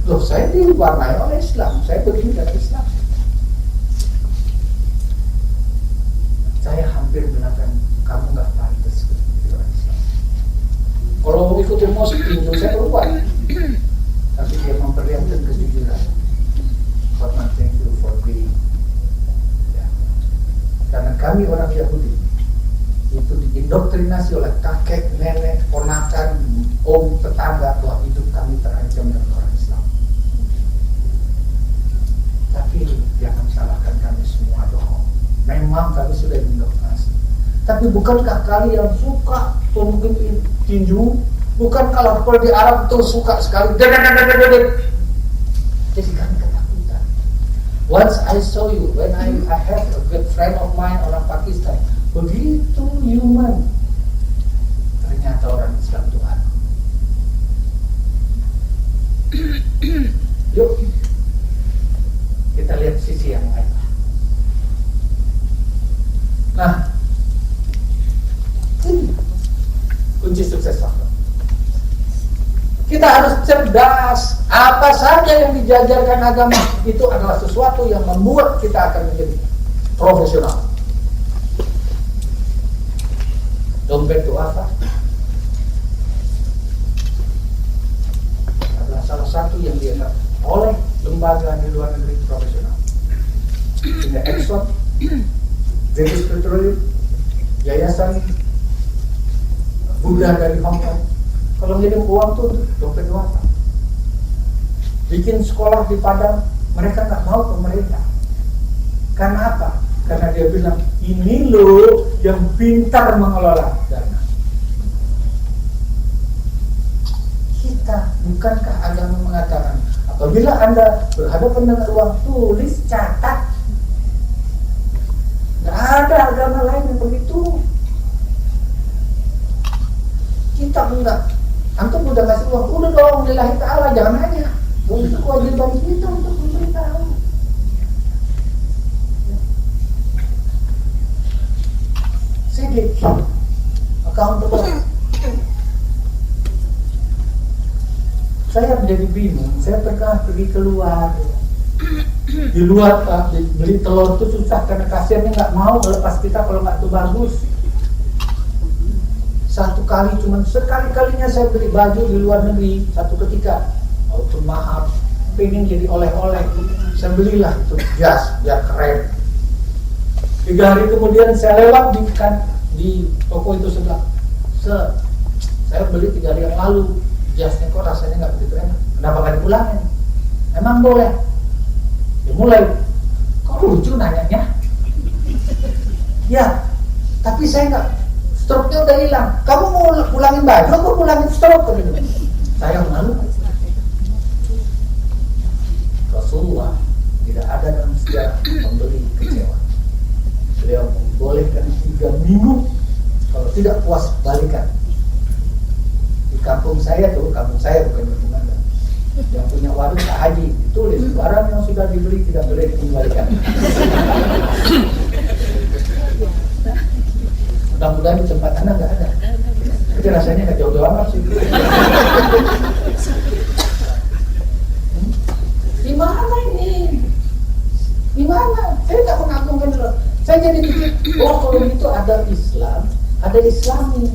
Loh, saya diwarnai oleh Islam, saya begini dari Islam. Saya hampir mengatakan, kamu nggak pantas jadi orang Islam. Kalau mau ikut emosi, pinjam saya keluar. Tapi dia memperlihatkan kejujuran. But thank you for being. Ya. Karena kami orang Yahudi itu diindoktrinasi oleh kakek, nenek, ponakan, om, tetangga bahwa hidup kami terancam dengan orang Islam. Tapi jangan salahkan kami semua dong. Memang kami sudah diindoktrinasi. Tapi bukankah kalian suka mungkin tinju? Bukan kalau di Arab itu suka sekali. Jadi kami ketakutan. Once I saw you, when I have a good friend of mine orang Pakistan, begitu human. Ternyata orang Islam Tuhan. Yuk kita lihat sisi yang lain. Nah, ini kunci sukses faktor. Kita harus cerdas. Apa saja yang dijajarkan agama itu adalah sesuatu yang membuat kita akan menjadi profesional. Dompet itu apa? Adalah salah satu yang dianggap oleh lembaga di luar negeri profesional. Sehingga Exxon, British Petroleum, Yayasan Buddha dari Hong Kong, kalau ngirim uang tuh dompet itu apa? Bikin sekolah di Padang, mereka nggak mau pemerintah. Karena apa? Karena dia bilang, ini loh yang pintar mengelola dana. Kita, bukankah agama mengatakan, apabila Anda berhadapan dengan uang, tulis, catat. Nggak ada agama lain yang begitu. Kita enggak. Antum udah kasih uang, udah dong, lillahi ta'ala, jangan nanya. Itu kewajiban kita untuk memberitahu. Sedih, accountable. Saya menjadi bingung. Saya pernah pergi keluar. Di luar Pak, beli telur itu susah karena kasirnya nggak mau melepas kita kalau nggak itu bagus. Satu kali, cuman sekali-kalinya saya beli baju di luar negeri. Satu ketika, itu mahal, pengen jadi oleh-oleh. Saya belilah itu jas, biar keren. 3 hari kemudian saya lewat di toko itu sebelah. Saya beli 3 hari yang lalu. Jasnya kok rasanya nggak begitu enak. Kenapa nggak dipulangin? Emang boleh? Dimulai. Kok lucu nanyanya? Ya, tapi saya nggak. Stroke-nya udah hilang. Kamu mau pulangin baju? Aku pulangin stroke. Saya malu. Rasulullah tidak ada dalam sejarah memberi kecewa. Beliau membolehkan 3 minggu. Kalau tidak puas, balikan. Di kampung saya bukan di Bumanda, yang punya warung Pak Haji, ditulis barang yang sudah dibeli tidak boleh dikembalikan. Mudah-mudahan di tempat Anda nggak ada. Tapi rasanya nggak jauh-jauh amat sih. Gimana ini? Gimana? Saya nggak mengagumkan dulu. Saya jadi pikir, kalau itu ada Islam, ada Islami,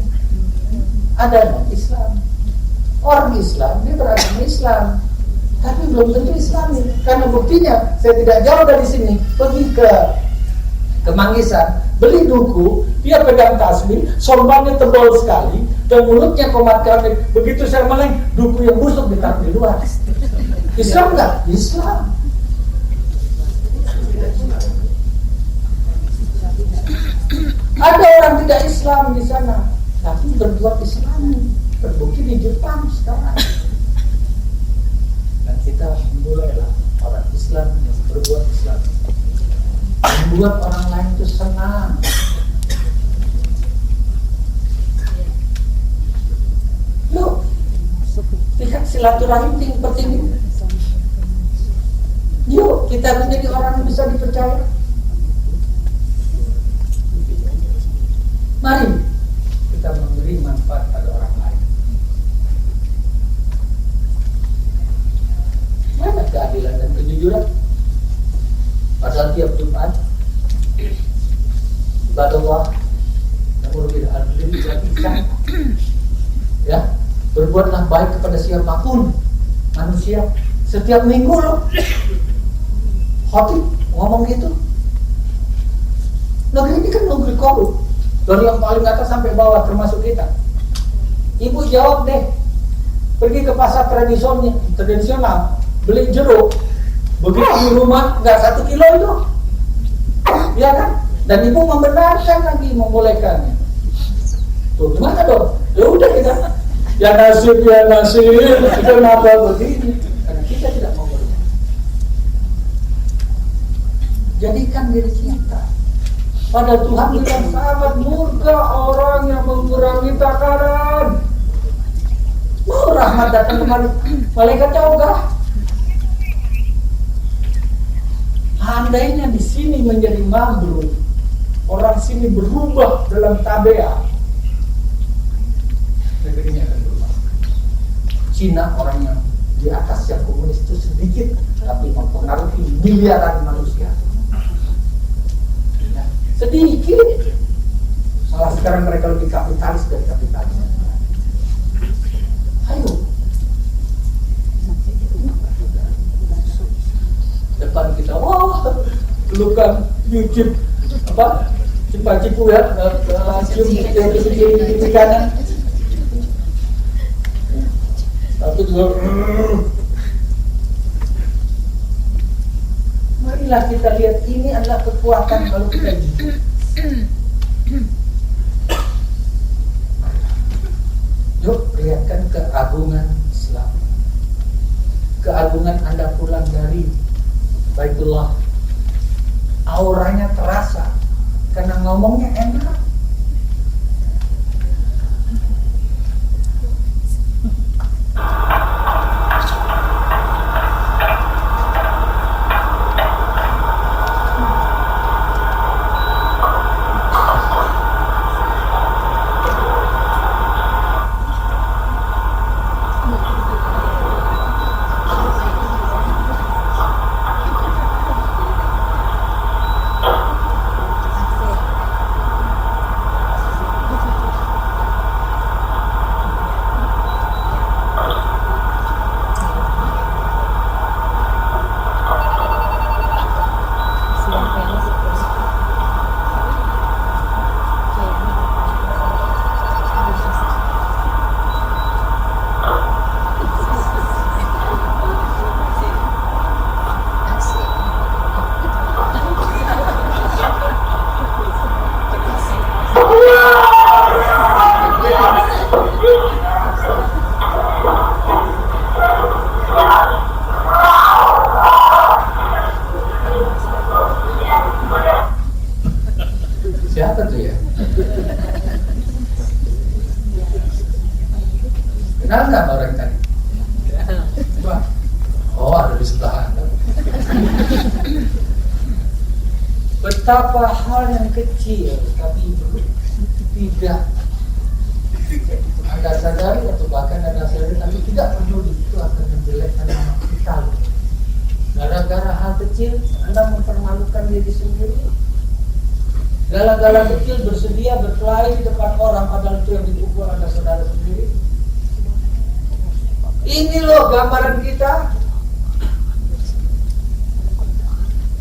ada non-Islam. Orang Islam, dia beragama Islam, tapi belum tentu Islami. Karena buktinya, saya tidak jauh dari sini, pergi ke Manggisan, beli duku, dia pegang tasbih, sorbannya tebal sekali, dan mulutnya komat kami. Begitu saya meleng, duku yang busuk ditaruh di luar. Islam enggak? Islam. Ada orang tidak Islam di sana, tapi berbuat Islami. Terbukti di Jepang sekarang. Dan kita mulailah orang Islam yang berbuat Islam, membuat orang lain itu senang. Loh, lihat silaturahim penting. Yuk kita menjadi orang yang bisa dipercaya. Mari kita memberi manfaat pada orang lain. lebih ihsan. Ya, berbuatlah baik kepada siapapun manusia. Setiap minggu loh khotib ngomong gitu. Negeri ini kan negeri korup, dari yang paling atas sampai bawah termasuk kita. Ibu jawab deh, pergi ke pasar tradisional beli jeruk, begitu di rumah nggak 1 kilo itu, ya kan? Dan ibu membenarkan lagi, membolehkannya. Tuh gimana dong? Ya udah kita, ya nasib, kenapa begini? Karena kita tidak mau berubah. Jadikan diri kita. Pada Tuhan bilang sangat murka orang yang mengurangi takaran. Mau rahmat datang kemari, malaikatnya ogah. Andainya di sini menjadi mambruk, orang sini berubah dalam tabiat, negerinya akan berubah. Cina orang yang di atas yang komunis itu sedikit, tapi mempengaruhi miliaran manusia. Ya, sedikit. Malah sekarang mereka lebih kapitalis dari kapitalis. Ayo. Depan kita, wah, pelukan YouTube apa? Cipu ya, cium di kanan. Tapi juga marilah kita lihat ini adalah kekuatan kalau kita jujur. Yuk, lihatkan keagungan Islam. Keagungan Anda pulang dari Baitullah. Auranya terasa karena ngomongnya enak. Siapa tuh ya? Kenal nggak orang tadi? Oh, ada di sebelah Anda. Betapa hal yang kecil tapi tidak Anda sadari atau bahkan Anda sadari tapi tidak peduli, itu akan menjelekkan nama kita. Gara-gara hal kecil Anda mempermalukan diri sendiri. Gala-gala kecil bersedia berkelahi di depan orang, padahal itu yang dipukul Anda saudara sendiri. Ini loh gambaran kita.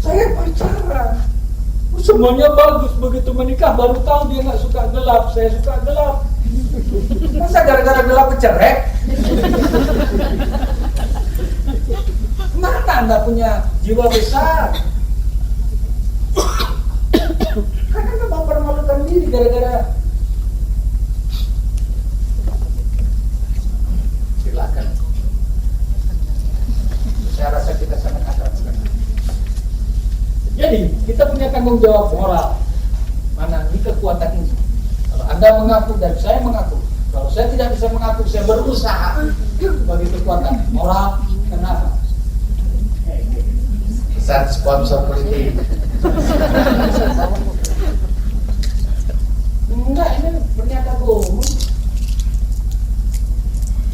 Saya pacaran, semuanya bagus, begitu menikah baru tahu dia nggak suka gelap, saya suka gelap. Masa gara-gara gelap bercerai? Mana Anda punya jiwa besar? Karena Anda mempermalukan diri gara-gara. Silakan. Saya rasa kita sangat akrab sekali. Jadi kita punya tanggung jawab moral. Mana ini kekuatan ini? Kalau Anda mengaku dan saya mengaku, kalau saya tidak bisa mengaku, saya berusaha sebagai kekuatan moral. Kenapa? Pesan sponsor politik. Enggak, ini pernyataan umum.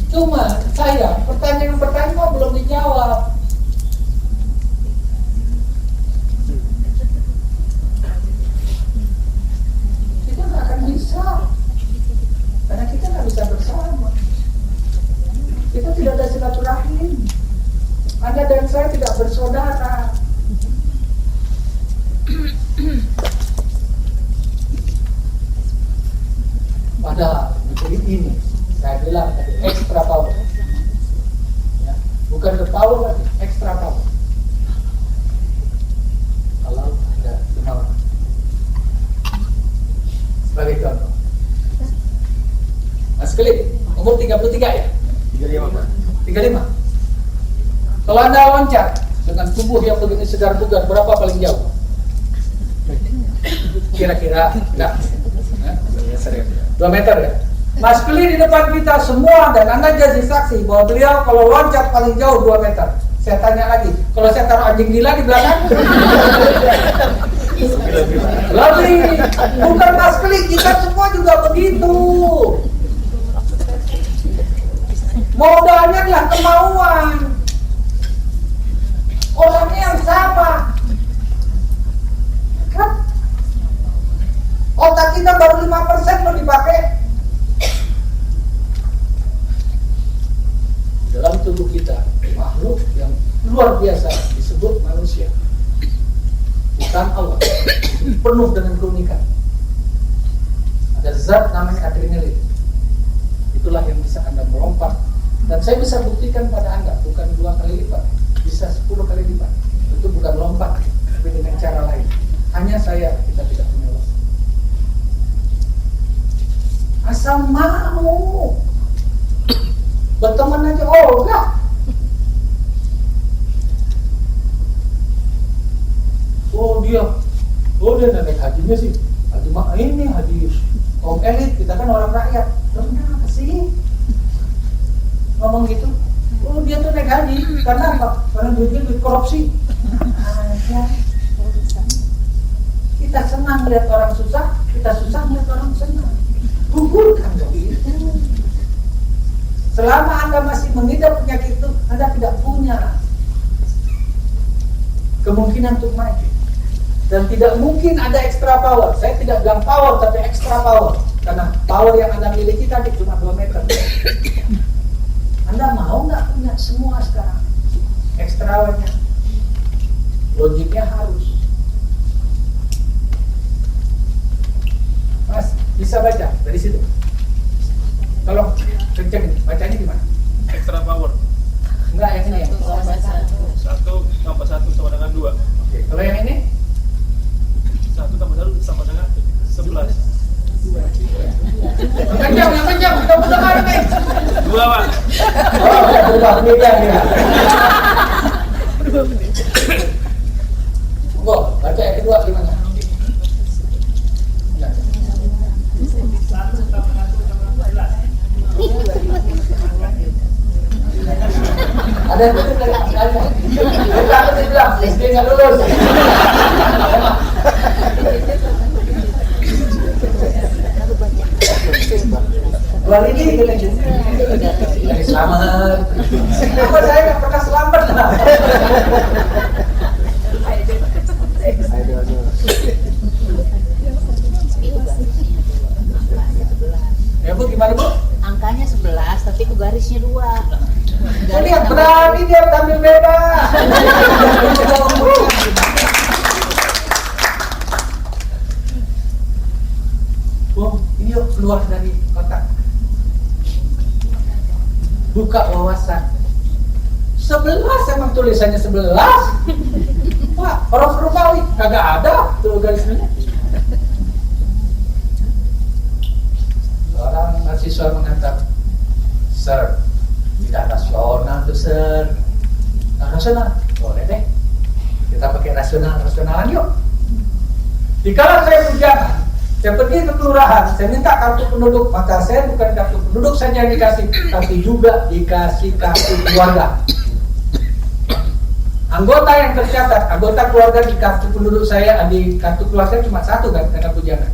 Cuma saya pertanyaan belum dijawab. Kita nggak akan bisa. ada negeri ini. Saya bilang tadi extra power. Ya, bukan the power lagi, extra power. Kalau ada kemauan. Sebagai contoh. Mas Kelly, umur 33 ya? 35. Kalau Anda loncat dengan tubuh yang begini segar bugar, berapa paling jauh? Kira-kira enggak. 2 meter ya? Mas Kelly di depan kita semua dan Anda jadi saksi bahwa beliau kalau loncat paling jauh 2 meter. Saya tanya lagi, kalau saya taruh anjing gila di belakang? Lebih. Bukan Mas Kelly, kita semua juga begitu. Modalnya adalah kemauan. Orangnya yang sama. Kan? Otak kita baru 5% lo dipakai. Dalam tubuh kita, makhluk yang luar biasa disebut manusia. Bukan Allah. Penuh dengan keunikan. Ada zat namanya adrenalin. Itulah yang bisa Anda melompat. Dan saya bisa buktikan pada Anda, bukan 2 kali lipat, bisa 10 kali lipat. Itu bukan lompat, tapi dengan cara lain. Hanya kita tidak punya waktu. Asal mau berteman aja, enggak. Dia naik hajinya sih. Haji ini haji kaum elit, kita kan orang rakyat. Kenapa sih ngomong gitu? Dia tuh naik haji karena apa? Karena duitnya duit korupsi. Aja. Kita senang lihat orang susah, kita susah lihat orang senang. Gugurkan begitu. Selama Anda masih mengidap penyakit itu, Anda tidak punya kemungkinan untuk maju. Dan tidak mungkin ada extra power. Saya tidak bilang power, tapi extra power. Karena power yang Anda miliki tadi cuma 2 meter. Anda mau nggak punya semua sekarang? Ekstrawanya. Logiknya harus. Mas, bisa baca dari situ? Tolong kenceng, bacanya gimana? Extra power. Enggak, yang ini ya? 1 tambah 1 sama dengan 2. Oke, kalau yang ini? 1 tambah 1 sama dengan 11. Yang kencang, kita putar balik nih. 2, Pak. Oh, udah berubah beda ya. Baca yang kedua gimana? Ada yang betul dari aja. Kita harus bilang, SD nggak lulus. Keluar ini kita jadi selamat. Apa saya nggak pernah selamat lah. Ya Bu, gimana Bu? Angkanya 11, tapi ke garisnya 2. Lihat berani dia tampil bebas. Ini yuk keluar dari kotak. Buka wawasan. 11 emang tulisannya 11. Wah, huruf Romawi kagak ada tuh garisnya. Seorang mahasiswa mengatakan, "Sir, tidak rasional tuh Sir." Nah, rasional? Boleh deh. Kita pakai rasionalan yuk. Dikala saya bujangan, saya pergi ke kelurahan, saya minta kartu penduduk, maka saya bukan kartu penduduk saja yang dikasih, tapi juga dikasih kartu keluarga. Anggota yang tercatat, anggota keluarga di kartu penduduk saya, di kartu keluarga cuma 1 kan, karena bujangan.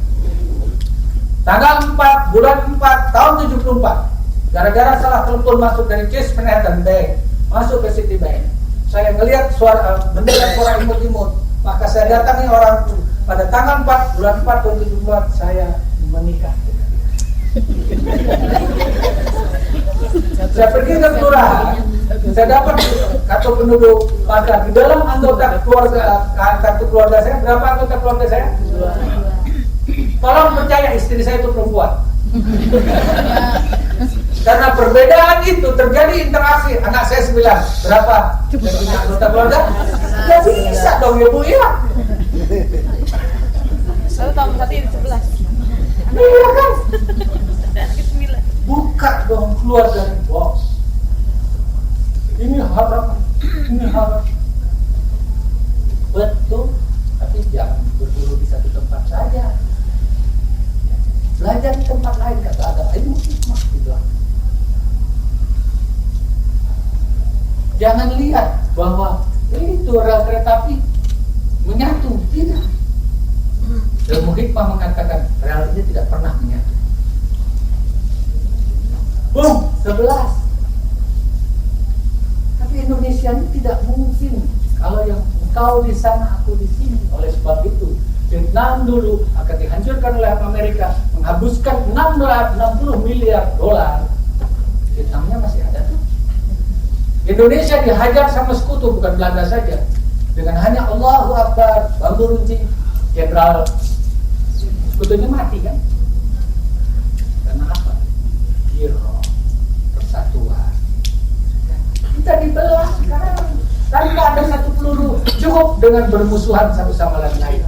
Tanggal 4, bulan 4, tahun 74. Gara-gara salah telepon masuk dari Chase Manhattan Bank, masuk ke Citibank. Saya ngelihat bendera suara imut-imut, maka saya datangi orang itu. Pada tanggal 4, bulan 4 tahun 74, saya menikah. Saya pergi ke kelurahan, saya dapat kartu penduduk, maka di dalam anggota keluarga, kartu keluarga saya, berapa anggota keluarga saya? Tolong percaya, istri saya itu perempuan. Karena perbedaan itu terjadi interaksi. Anak saya 9, berapa? Yang punya anggota keluarga? Gak bisa dong ya Bu ya. Selalu tahun tadi 11. Iya kan? Anak 9. Buka dong, keluar dari box. Ini haram, ini haram. Betul, tapi jangan berguru di satu tempat saja. Belajar di tempat lain, kata ada ilmu hikmah gitu. Jangan lihat bahwa itu rel kereta api menyatu, tidak. Ilmu hikmah mengatakan rel ini tidak pernah menyatu. Boom, 11. Tapi Indonesia ini tidak mungkin kalau yang engkau di sana, aku di sini. Oleh sebab itu, Vietnam dulu akan dihancurkan oleh Amerika, menghabiskan 60 miliar dolar. Vietnamnya masih ada tuh. Indonesia dihajar sama sekutu, bukan Belanda saja. Dengan hanya Allahu Akbar, bambu runcing, jenderal sekutunya mati kan? Karena apa? Hero, persatuan. Kita dibelah sekarang. Tanpa ada satu peluru, cukup dengan bermusuhan satu sama lain.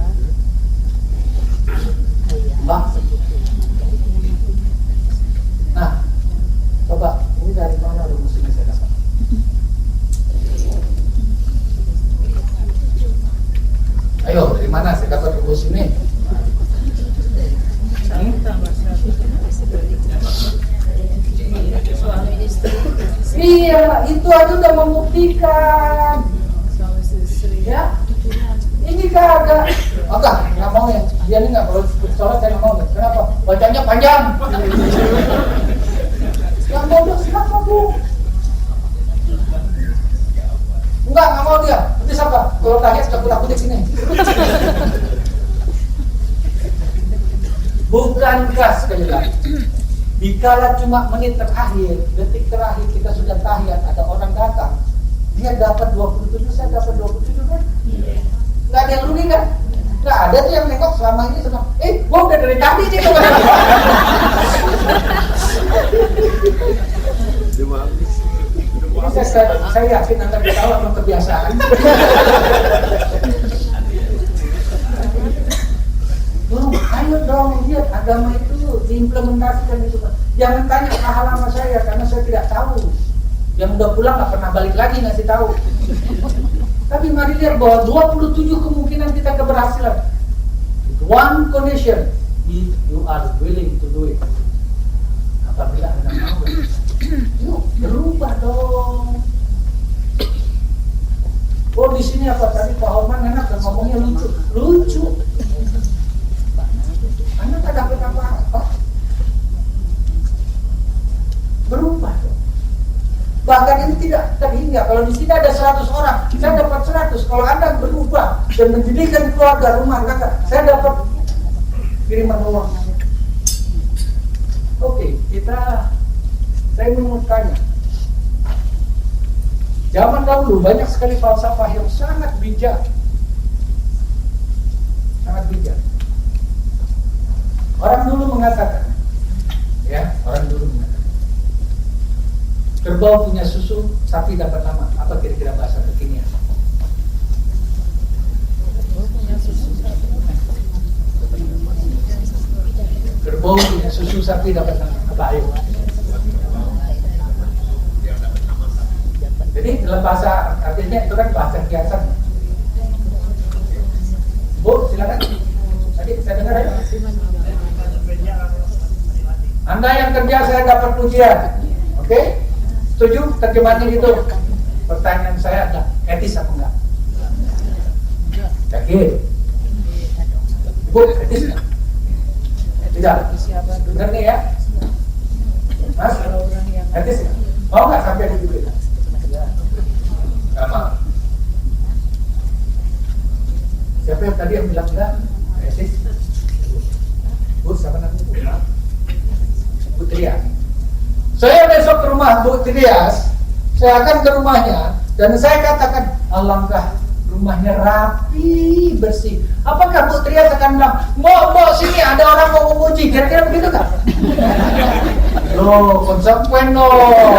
Mbak. Nah, coba ini dari mana rumus ini saya dapat? Ayo, dari mana saya dapat rumus ini? Iya, itu aja udah membuktikan. Ya, ini kagak. Oke, nggak mau ya. Dia ini nggak boleh sholat, saya nggak mau. Kenapa? Bacanya panjang. Yang bodoh siapa Bu? Enggak mau dia. Nanti siapa? Kalau tahiyat takut di sini. Bukankah sekali lagi? Dikala cuma menit terakhir, detik terakhir kita sudah tahiyat, ada orang datang, dia dapat 27, saya dapat 27 kan? Nggak ada yang rugi kan? Nggak ada tuh yang nengok selama ini senang. Gua udah dari tadi nih. Ini saya yakin Anda ketawa sama kebiasaan. Ayo dong, lihat agama itu diimplementasikan itu. Jangan tanya pahala sama saya karena saya tidak tahu. Yang udah pulang nggak pernah balik lagi ngasih tahu. Tapi mari lihat bahwa 27 kemungkinan kita keberhasilan. One condition, if you are willing to do it. Apabila Anda mau, yuk berubah dong. Oh di sini apa tadi Pak Horman enak dan ngomongnya lucu. Anda tak dapat apa-apa. Berubah dong. Bahkan ini tidak terhingga. Kalau di sini ada 100 orang, saya dapat 100. Kalau Anda berubah dan menjadikan keluarga rumah tangga, saya dapat kiriman uang. Oke, saya mau tanya. Zaman dahulu banyak sekali falsafah yang sangat bijak. Sangat bijak. Orang dulu mengatakan, kerbau punya susu, sapi dapat nama. Apa kira-kira bahasa kekinian? Kerbau punya susu, sapi dapat nama. Apa ayo? Jadi dalam bahasa artinya itu kan bahasa kiasan. Bu, silakan. Tadi saya dengar ya. Anda yang kerja saya dapat pujian. Oke? Setuju terjemahannya gitu? Pertanyaan saya adalah etis apa enggak? Yakin? Bu, etis enggak? Tidak? Benar nih ya? Mas? Etis enggak? Mau enggak sampai di juga? Sama. Siapa yang tadi yang bilang enggak? Etis? Bu, siapa namanya? Bu Trias. Saya besok ke rumah Bu Trias, saya akan ke rumahnya dan saya katakan, alangkah rumahnya rapi, bersih. Apakah Bu Trias akan bilang, Mbok, sini ada orang mau memuji, kira-kira begitu kan? Loh, konsekuen loh.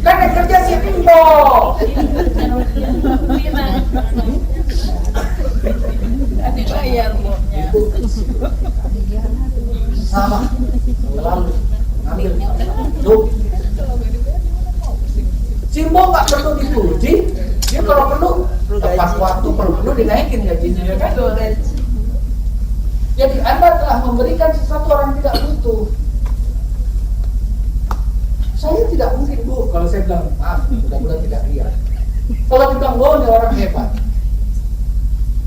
Kan yang kerja si Mbok. Dibayar Mboknya. Sama, lalu ambil. Tuh. Simbo nggak perlu dipuji, dia kalau perlu tepat waktu, perlu dinaikin gajinya, ya kan? Jadi Anda telah memberikan sesuatu orang tidak butuh. Saya tidak mungkin, Bu, kalau saya bilang maaf, mudah-mudahan tidak ria. Kalau dibilang, oh ini orang hebat,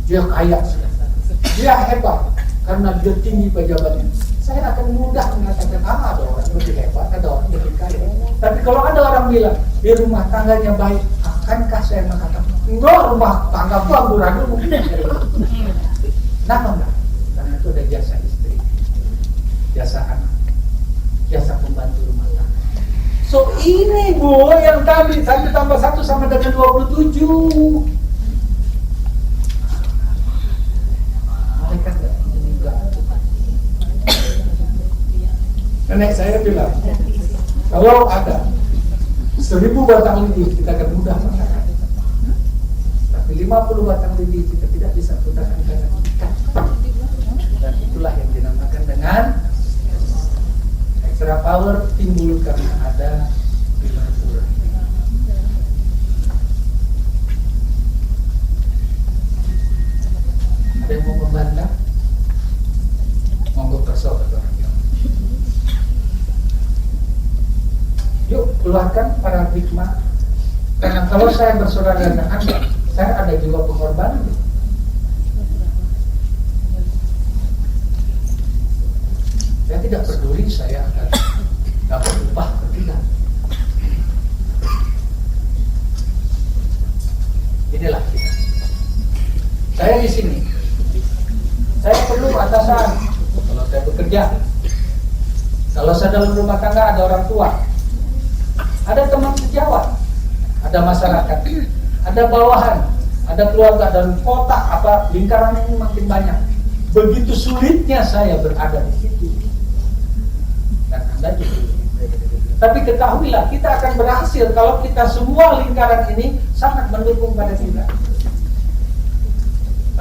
dia kaya, dia hebat karena dia tinggi pejabatnya. Saya akan mudah mengatakan, ada orang lebih hebat, ada orang lebih kaya. Tapi kalau ada orang bilang, di rumah tangganya baik, akankah saya mengatakan, enggak, rumah tangga gua amburadul mungkin. Kenapa enggak? Karena itu ada jasa istri, jasa anak, jasa pembantu rumah tangga. So ini Bu, yang tadi 1 tambah 1 sama dengan 27. Malaikat enggak? Enggak. Nenek saya bilang, kalau ada 1000 batang lidi kita akan mudah makan. Tapi 50 batang lidi kita tidak bisa putakan karena ikat. Dan itulah yang dinamakan dengan extra power timbul karena ada silaturahmi. Ada yang mau membantah? Monggo kerso kata orang bilang. Yuk keluarkan paradigma. Karena kalau saya bersaudara dengan Anda, saya ada juga pengorbanan. Saya tidak peduli saya akan dapat upah atau tidak. Inilah kita. Saya di sini. Saya perlu atasan. Kalau saya bekerja, kalau saya dalam rumah tangga ada orang tua, ada teman sejawat, ada masyarakat, ada bawahan, ada keluarga dan kota lingkaran ini makin banyak. Begitu sulitnya saya berada di situ. Dan Anda juga. Tapi ketahuilah kita akan berhasil kalau kita semua lingkaran ini sangat mendukung pada kita.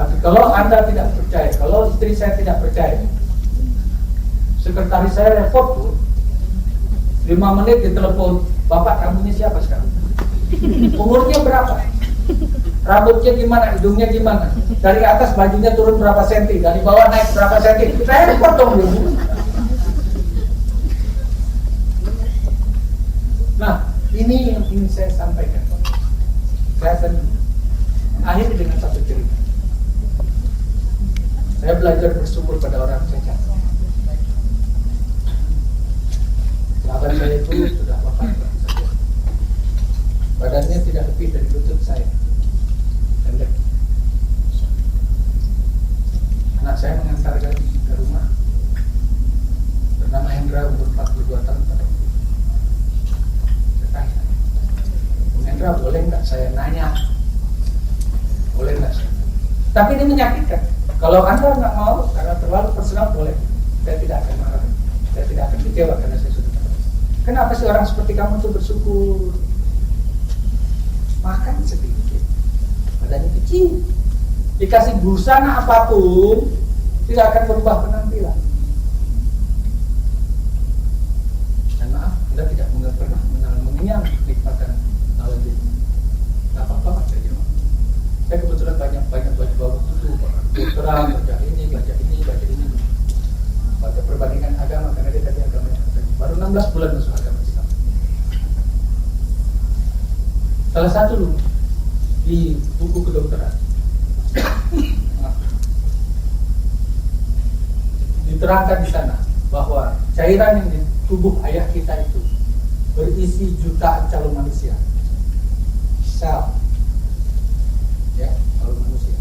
Tapi kalau Anda tidak percaya, kalau istri saya tidak percaya, sekretaris saya repot, 5 menit ditelepon, Bapak kamu ini siapa sekarang? Umurnya berapa? Rambutnya gimana? Hidungnya gimana? Dari atas bajunya turun berapa senti? Dari bawah naik berapa senti? Repot dong dulu. Nah, ini yang ingin saya sampaikan. Saya akan akhiri dengan satu cerita. Saya belajar bersyukur pada orang cacat. Sahabat saya itu sudah wafat. Badannya tidak lebih dari lutut saya. Pendek. Anak saya mengantarkan ke rumah. Bernama Hendra, umur 42 tahun. Hendra, boleh nggak saya nanya? Boleh nggak saya? Tapi ini menyakitkan. Kalau Anda nggak mau karena terlalu personal, boleh. Saya tidak akan marah. Saya tidak akan kecewa karena saya sudah tahu. Kenapa sih orang seperti kamu tuh bersyukur? Makan sedikit, badannya kecil, dikasih busana apapun tidak akan berubah penampilan. Dan maaf, Anda tidak pernah mengenyam nikmatan alam ini. Gak apa-apa Pak saya. Saya kebetulan banyak baju itu, dokteran, baca ini. Baca perbandingan agama karena dia tadi agamanya baru 16 bulan masuk agama Islam. Salah satu loh di buku kedokteran diterangkan di sana bahwa cairan yang di tubuh ayah kita itu berisi jutaan calon manusia, sel, ya, calon manusia.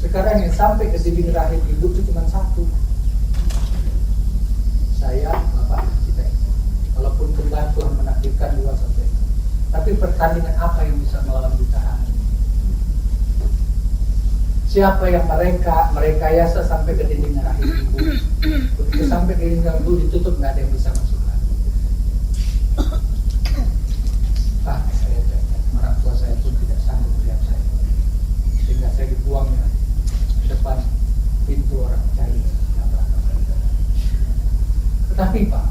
Sekarang yang sampai ke dinding rahim ibu itu cuma satu, saya, bapak kita. Kalaupun kembar Tuhan menakdirkan 2 sampai Tapi pertandingan apa yang bisa melawan butaan? Siapa yang merekayasa sampai ke dinding rahim ibu? Begitu sampai ke dinding rahim ibu ditutup, nggak ada yang bisa masuk lagi. Saya orang tua saya pun tidak sanggup melihat saya, sehingga saya dibuangnya ke depan pintu orang cari. Tetapi Pak,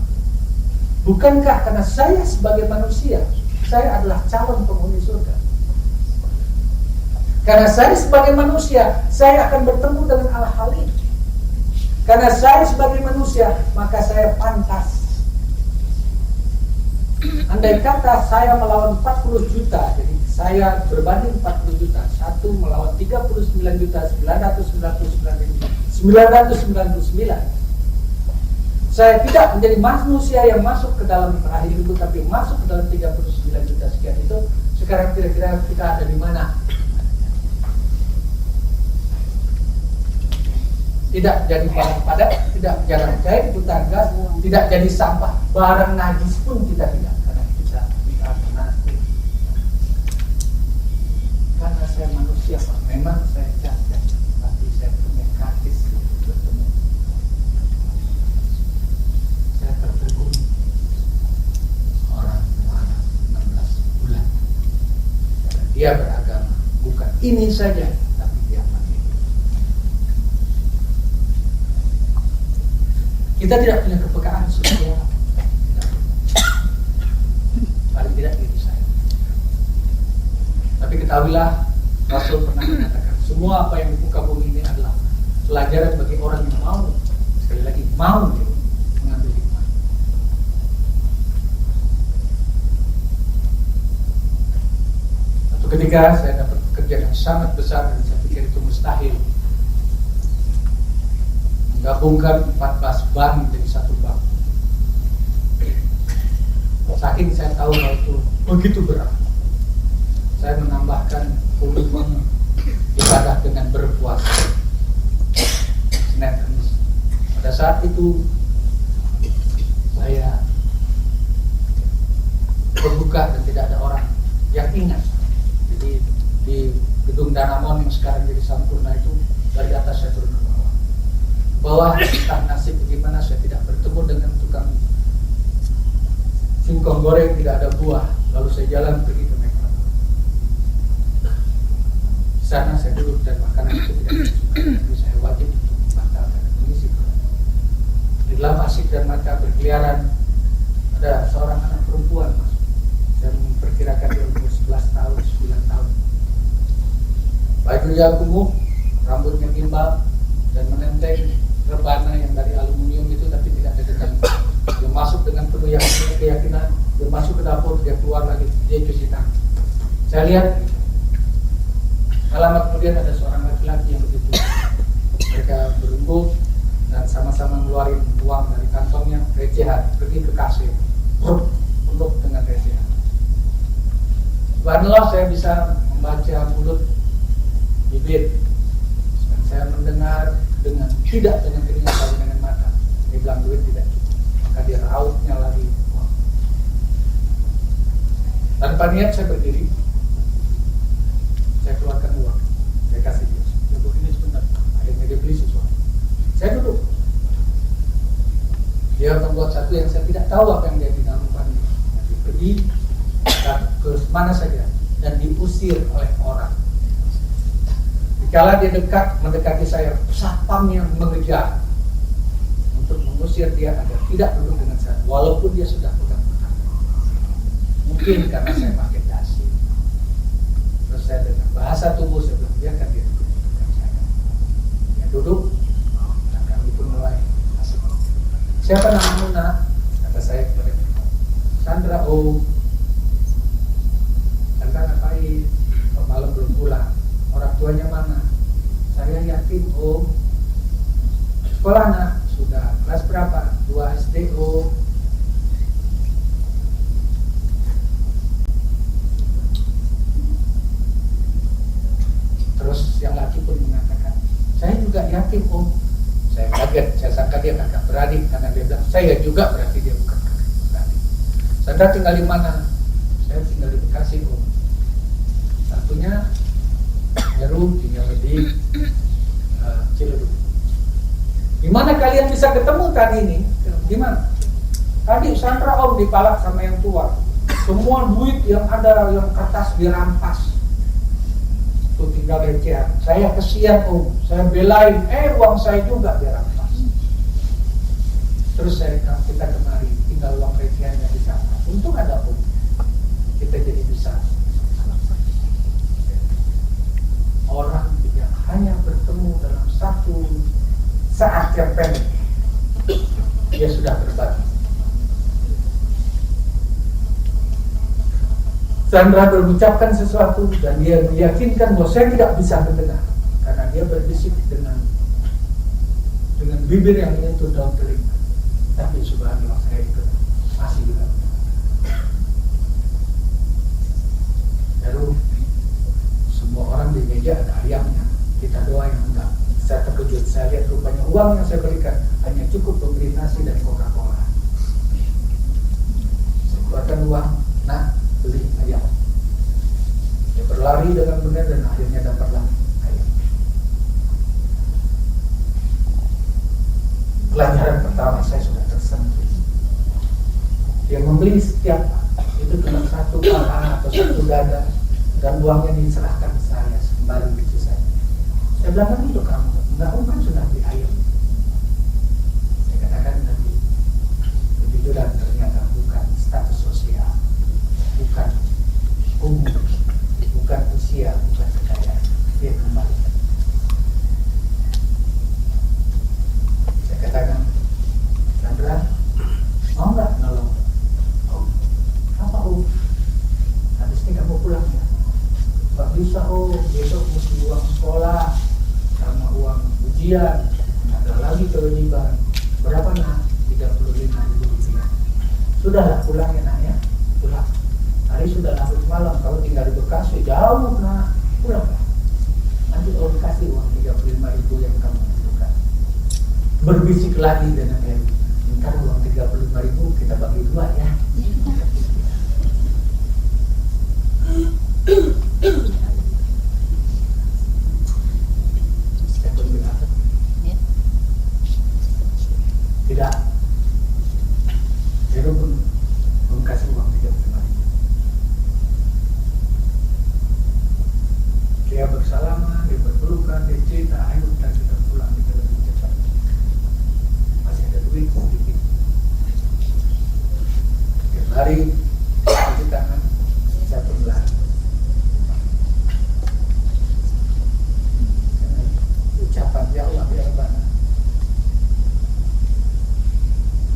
bukankah karena saya sebagai manusia, saya adalah calon penghuni surga? Karena saya sebagai manusia, saya akan bertemu dengan Al-Halim. Karena saya sebagai manusia, maka saya pantas. Andai kata saya melawan 40 juta, jadi saya berbanding 40 juta, satu melawan 39.999.999. Saya tidak menjadi manusia yang masuk ke dalam rahim ibu, tapi masuk ke dalam 39 juta sekian itu. Sekarang kira-kira kita ada di mana? Tidak jadi barang padat, tidak jarang cair, buta gas, tidak jadi sampah, barang najis pun kita tidak, karena kita mati. Karena saya manusia Pak, memang saya cacat, tapi saya punya kasih bertemu. Saya terhubung orang anak 16 bulan. Karena dia beragama, bukan ini saja, tapi dia mati. Kita tidak punya kepekaan sosial, paling tidak diri saya. Tapi ketahuilah, Rasul pernah mengatakan, semua apa yang di muka bumi ini adalah pelajaran bagi orang yang mau, sekali lagi mau mengambil hikmah. Satu ketika saya dapat pekerjaan yang sangat besar dan saya pikir itu mustahil. Gabungkan 14 bank menjadi satu bank. Saking saya tahu bahwa itu begitu berat, saya menambahkan komitmen ibadah dengan berpuasa Senin Kamis. Pada saat itu saya berbuka dan tidak ada orang yang ingat. Jadi di gedung Danamon yang sekarang jadi Sampurna itu, dari atas saya turun ke bawah, entah nasib bagaimana, saya tidak bertemu dengan tukang singkong goreng tidak ada buah. Lalu saya jalan pergi ke Mekah. Di sana saya duduk dan makanan itu tidak disukai, jadi saya wajib untuk membatalkan dan mengisi perut. Di dalam asik dan mata berkeliaran ada seorang anak perempuan masuk. Saya memperkirakan dia umur 11 tahun, 9 tahun. Bajunya kumuh, rambutnya gimbal dan menenteng rebana yang dari aluminium itu, tapi tidak ada dekat. Dia masuk dengan penuh keyakinan, dia masuk ke dapur, dia keluar lagi, dia cuci tangan. Saya lihat, lama kemudian ada seorang laki-laki yang begitu. Mereka berembuk dan sama-sama ngeluarin uang dari kantongnya, recehan, pergi ke kasir, penuh dengan recehan. Subhanallah, saya bisa membaca mulut, bibir, dan saya mendengar dengan tidak dengan telinga tapi dengan mata. Dia bilang duit tidak cukup, maka dia rautnya lagi. Tanpa niat saya berdiri, saya keluarkan uang, saya kasih dia. Dia begini sebentar, akhirnya dia beli sesuatu. Saya duduk. Dia membuat satu yang saya tidak tahu apa yang dia dinamakan. Dia pergi ke mana saja dan diusir oleh orang. Kala dia mendekati saya, satpam yang mengejar untuk mengusir dia agar tidak duduk dengan saya, walaupun dia sudah pegang tangan. Mungkin karena saya pakai dasi. Terus saya dengan bahasa tubuh saya bilang, biarkan dia duduk dengan saya. Dia duduk, dan kami pun mulai asik. Siapa namamu nak? Kata saya kepada dia. Sandra. Oh, Sandra ngapain? Malam belum pulang. Orang tuanya mana? Saya yatim om. Sekolah nak? Sudah. Kelas berapa? 2 SD om. Terus yang laki pun mengatakan, saya juga yatim om. Saya kaget, saya sangka dia kakak beradik, karena dia bilang saya juga, berarti dia bukan kakak beradik. Sandra tinggal di mana? saya tinggal di Bekasi Om. Satunya Heru tinggal di Ciledug. Gimana kalian bisa ketemu tadi ini? Gimana? Tadi Sandra Om dipalak sama yang tua. Semua duit yang ada, yang kertas dirampas. Tuh tinggal recehan. Saya kesian Om, saya belain. Uang saya juga dirampas. Terus kita kemari, tinggal uang recehannya di sana. Untung ada Om. Kita jadi bisa. Orang yang hanya bertemu dalam satu saat yang pendek, dia sudah berbagi. Sandra berucapkan sesuatu dan dia meyakinkan bahwa saya tidak bisa mendengar karena dia berbisik dengan bibir yang menyentuh daun telinga. Tapi subhanallah saya ikut masih juga. Lalu semua orang di meja ada ayamnya. Kita doa yang enggak. Saya terkejut, saya lihat rupanya uang yang saya berikan hanya cukup membeli nasi dan Coca-Cola. Saya keluarkan uang, nah beli ayam. Dia berlari dengan benar dan akhirnya dapatlah ayam. Pelajaran pertama saya sudah tersentuh. Dia membeli setiap itu cuma satu paha atau satu dada dan uangnya diserahkan saya kembali ke saya. Saya bilang kan itu kamu, enggak kan sudah beli ayam. Saya katakan tadi kejujuran ternyata bukan status sosial, bukan umur, bukan usia, bukan kekayaan. Dia kembali. Saya katakan, Sandra, mau nggak nolong? Oh, apa habis ini kamu pulang ya? Nggak bisa besok mesti uang sekolah sama uang ujian, ada lagi kewajiban. Berapa nak? 35.000 rupiah. Sudahlah pulang ya nak ya, pulang. Hari sudah larut malam, kalau tinggal di Bekasi jauh nak, pulang. Nanti Om kasih uang 35.000 yang kamu butuhkan. Berbisik lagi dengan Heru, ntar uang 35.000 kita bagi dua ya. Tidak. Heru pun kasih uang 35.000. Dia bersalaman, dia berpelukan, dia cerita, ayo kita pulang, kita lebih cepat. Masih ada duit sedikit. Dia lari, cuci tangan, saya pun lari. Ucapan ya Allah ya Rabbana,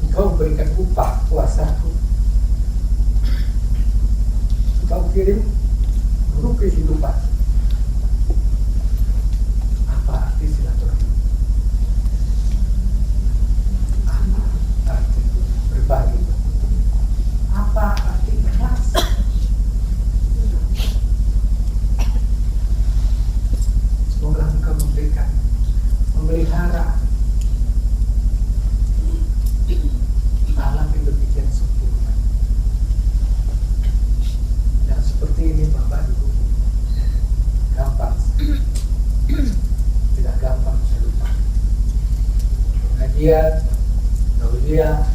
Engkau berikan upah puasaku, Engkau kirim guru kehidupan. Apa arti silaturahmi? Apa arti berbagi? Apa arti ikhlas? Semoga Engkau memberikan, memelihara alam yang demikian sempurna. Dan seperti ini Bapak Ibu, gampang, tidak gampang saya lupa. Pengajian, tausiah,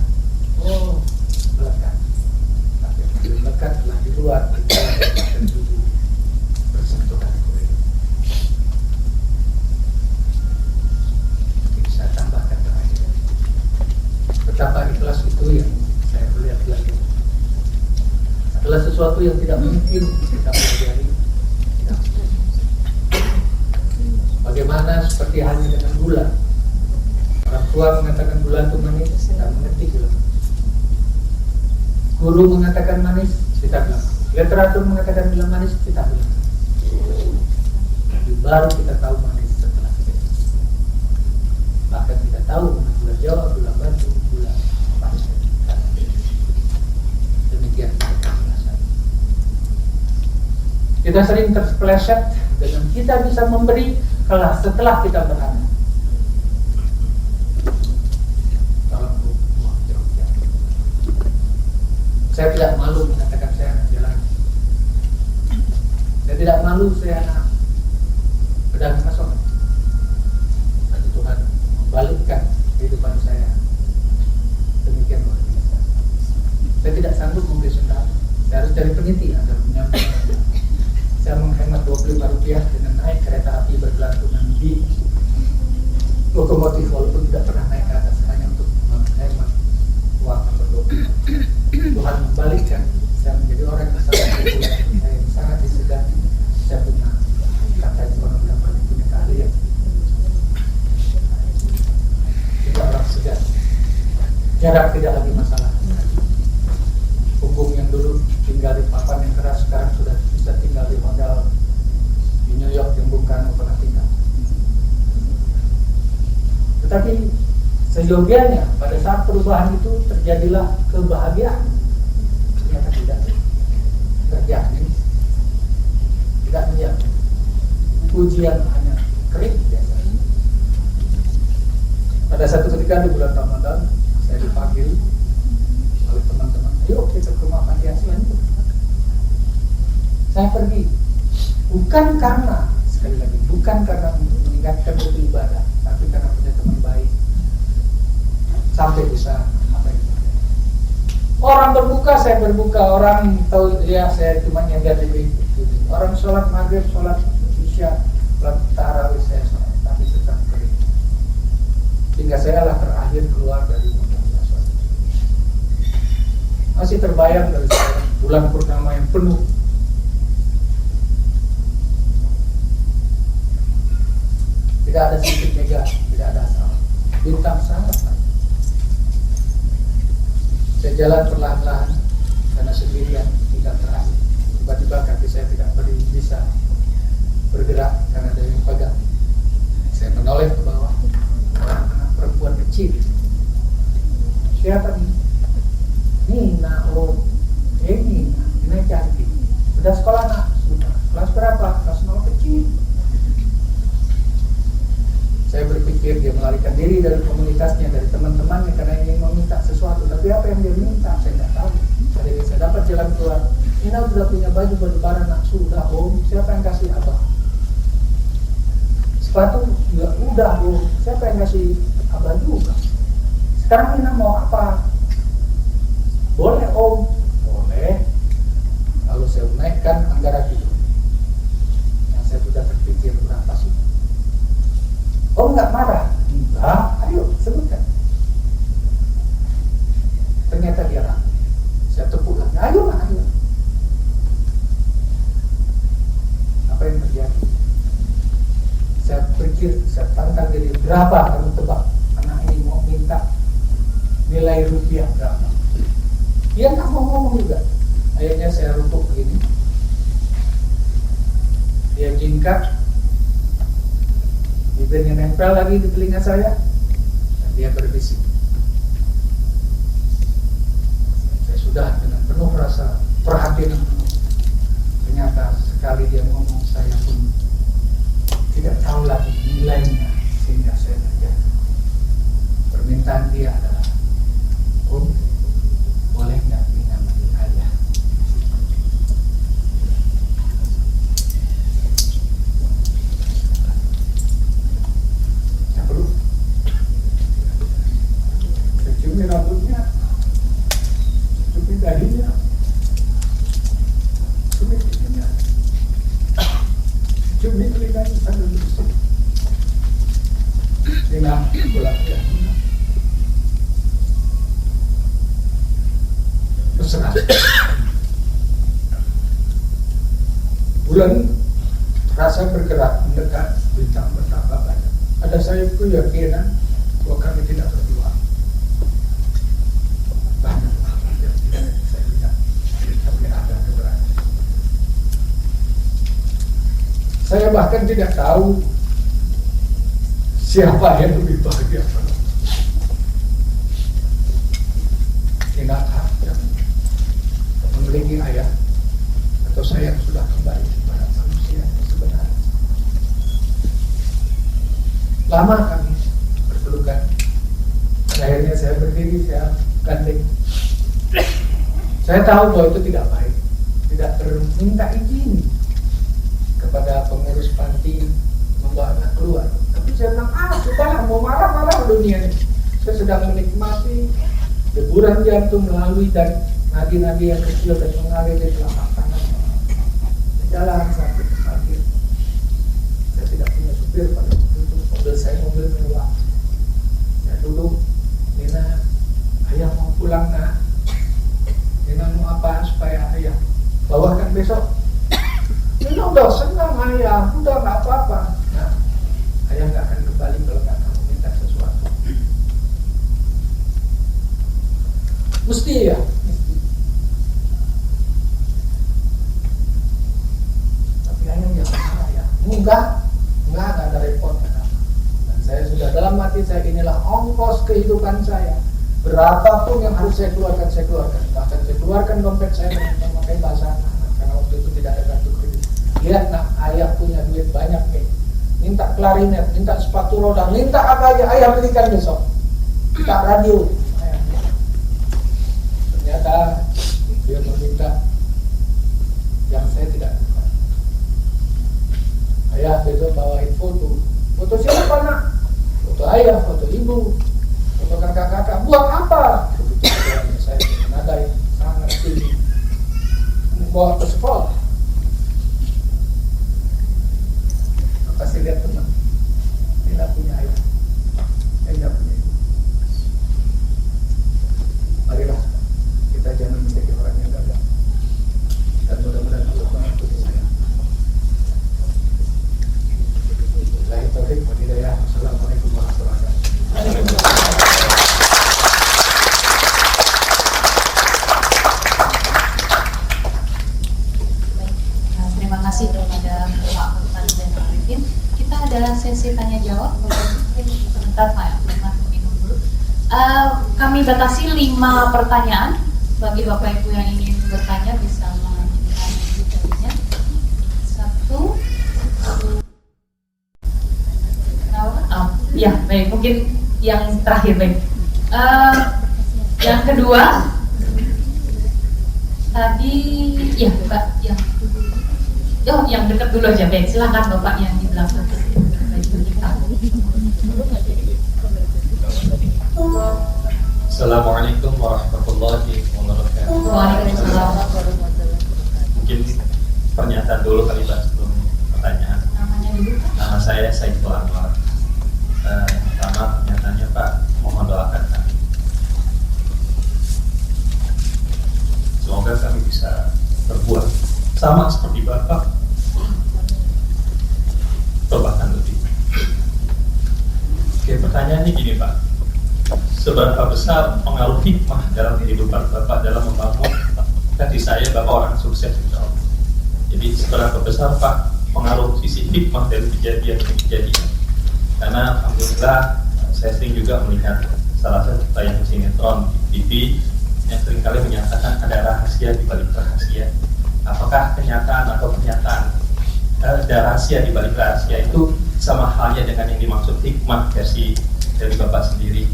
melekat. Tapi yang melekat telah di luar, kita akan dulu bersentuhan kulit. Saya tambahkan terakhir. Betapa ikhlas itu yang saya melihat lagi adalah sesuatu yang tidak mungkin kita pelajari. Bagaimana seperti halnya dengan gula. Orang tua mengatakan gula itu manis, kita mengerti gula. Guru mengatakan manis, kita bilang. Literatur mengatakan gula manis, kita bilang. Jadi baru kita tahu manis setelah kita. Bahkan kita tahu gula Jawa, gula Batu, gula pasir. Demikian keikhlasan. Kita sering terpeleset dengan kita bisa memberi kelas setelah kita beranak. Tolong buang jauh-jauh. Saya tidak malu mengatakan saya anak jalan. lalu saya anak pedagang asongan. Tapi Tuhan membalikkan kehidupan saya demikian luar biasa. Saya tidak sanggup membeli sendal. Saya harus cari peniti agar menyambung. Saya menghemat Rp25 dengan naik kereta api bergelantungan di lokomotif walaupun tidak pernah naik ke atas, hanya untuk menghemat uang yang berdoa. Tuhan membalikkan saya menjadi orang yang sangat populer, saya yang sangat disegani. Saya punya kata ekonomi yang paling punya keahlian. Tidak orang segan. Jarak tidak lagi masalah. Punggung yang dulu tinggal di papan yang keras sekarang sudah bisa tinggal di hotel di New York yang Bung Karno pernah tinggal. Tetapi seyogianya pada saat perubahan itu terjadilah kebahagiaan. Ternyata tidak terjadi, tidak menjadi. Ujian hanya kering biasa. Pada satu ketika di bulan Ramadan saya dipanggil oleh teman-teman, ayo kita ke rumah panti asuhan itu. Saya pergi bukan karena, sekali lagi, bukan karena untuk meningkatkan beribadah, tapi karena punya teman baik sampai bisa apa itu. Orang berbuka, saya berbuka. Orang tahu ya saya cuma nyender di gitu. Orang sholat maghrib, sholat isya, sholat tarawih saya sholat, tapi tetap kering. Sehingga saya lah terakhir keluar dari sholat. Masih terbayang dari saya bulan purnama yang penuh. Tidak ada sedikit mega, tidak ada asal. Bintang sangat banyak. Saya jalan perlahan-lahan karena sendirian, tidak terakhir. Tiba-tiba kaki saya tidak bisa bergerak karena ada yang pegang. Saya menoleh ke bawah. Orang perempuan kecil. Siapa ini? Nina, Nina, Nina cantik. Sudah sekolah nak? Sudah. Kelas berapa? Kelas 0 kecil. Saya berpikir dia melarikan diri dari komunitasnya, dari teman-temannya karena ingin meminta sesuatu. Tapi apa yang dia minta saya tidak tahu. Jadi saya dapat jalan keluar. Nina sudah punya baju berlebaran nak? Sudah om. Siapa yang kasih abah? Sepatu juga udah om. Siapa yang kasih abah juga? Sekarang Nina mau apa? Boleh om. Boleh. Lalu saya naikkan anggaran itu. Yang saya sudah terpikir berapa sih? Om nggak marah? Enggak. Ayo sebutkan. Ternyata dia ragu. Saya tepuk lagi. Ayo nak, ayo. Apa yang terjadi? Saya pikir, saya tantang diri, berapa kamu tebak anak ini mau minta nilai rupiah berapa? Dia nggak mau ngomong juga. Akhirnya saya rupuk begini. Dia jingkrak. Bibirnya nempel lagi di telinga saya dan dia berbisik. Saya sudah dengan penuh rasa perhatian penuh. Ternyata sekali dia ngomong saya pun tidak tahu lagi nilainya sehingga saya terjadi. Permintaan dia adalah, om, boleh nggak Nina manggil ayah? Cumi rambutnya, cumi dahinya, cumi giginya, cumi telinganya sambil bersih. Nina, pulang ya. Terserah. Bulan rasa bergerak mendekat, bintang bertambah banyak. Ada saya keyakinan bahwa kami tidak berdua. Banyak hal yang tidak saya lihat, tapi ada keberanian. Saya bahkan tidak tahu siapa yang lebih bahagia. Ingatkah yang memiliki ayah atau saya yang sudah kembali kepada manusia yang sebenarnya? Lama kami berpelukan. Akhirnya saya berdiri, saya gandeng. Saya tahu bahwa itu tidak baik, tidak minta izin kepada pengurus panti membawa anak keluar. Tapi saya bilang, sudahlah, mau marah-marah dunia ini. Saya sedang menikmati deburan jantung melalui dan nadi-nadi yang kecil dan mengalir di telapak kanan. Jalan sampai ke parkir. Saya tidak punya supir pada waktu itu. Mobil saya mobil mewah. Saya duduk, Nina, ayah mau pulang nak. Nina mau apa supaya ayah bawakan besok? Nina udah senang ayah, udah nggak apa-apa. Nah, ayah nggak akan kembali kalau nggak kamu minta sesuatu. Mesti ya, mesti. Tapi ayah ya marah ya. Enggak ada repot. Dan saya sudah dalam hati saya, inilah ongkos kehidupan saya. Berapapun yang harus saya keluarkan, saya keluarkan. Bahkan saya keluarkan dompet saya dengan memakai bahasa anak-anak, karena waktu itu tidak ada kartu kredit. Lihat nak, ayah punya duit banyak nih. Minta klarinet, minta sepatu roda, minta apa aja, ayah belikan besok. Minta radio, ayah. Ternyata dia meminta yang saya tidak suka. Ayah besok bawain foto. Foto siapa nak? Foto ayah, foto ibu, foto kakak-kakak. Buat apa? Kebetulan saya nadai sangat tinggi. Bawa ke sekolah. Pasti lihat teman. Tidak punya ayah. Tidak punya ibu. Marilah kita jangan menjadi orang yang gagal. Dan mudah-mudahan Allah mengampuni saya. Billahi taufiq wal hidayah. Assalamualaikum warahmatullahi wabarakatuh. Terima kasih kepada Pak Bupati dan Pak Arifin. Kita ada sesi tanya jawab. Sebentar Pak, minum dulu. Kami batasi 5 pertanyaan. Bagi Bapak Ibu yang ingin bertanya bisa mengajukan jawabnya. 1. Ya, baik. Mungkin yang terakhir, baik. Yang kedua, tadi, ya Mbak, ya. Yang dekat dulu aja, baik. Silakan Bapak yang di belakang. Assalamualaikum warahmatullahi wabarakatuh. Waalaikumsalam. Mungkin pernyataan dulu kali Pak sebelum pertanyaan. Namanya dulu. Nama saya Saiful Anwar. Pertama pernyataannya Pak, mohon doakan kami. Semoga kami bisa berbuat sama seperti Bapak, atau bahkan lebih. Oke, pertanyaannya gini Pak, seberapa besar pengaruh hikmah dalam kehidupan Bapak dalam membangun hati saya Bapak orang sukses insya Allah. Jadi seberapa besar Pak pengaruh sisi hikmah dari kejadian-kejadian? Karena alhamdulillah saya sering juga melihat salah satu tayang sinetron di TV yang seringkali menyatakan ada rahasia di balik rahasia. Apakah kenyataan atau pernyataan ada rahasia di balik rahasia itu sama halnya dengan yang dimaksud hikmah dari Bapak sendiri?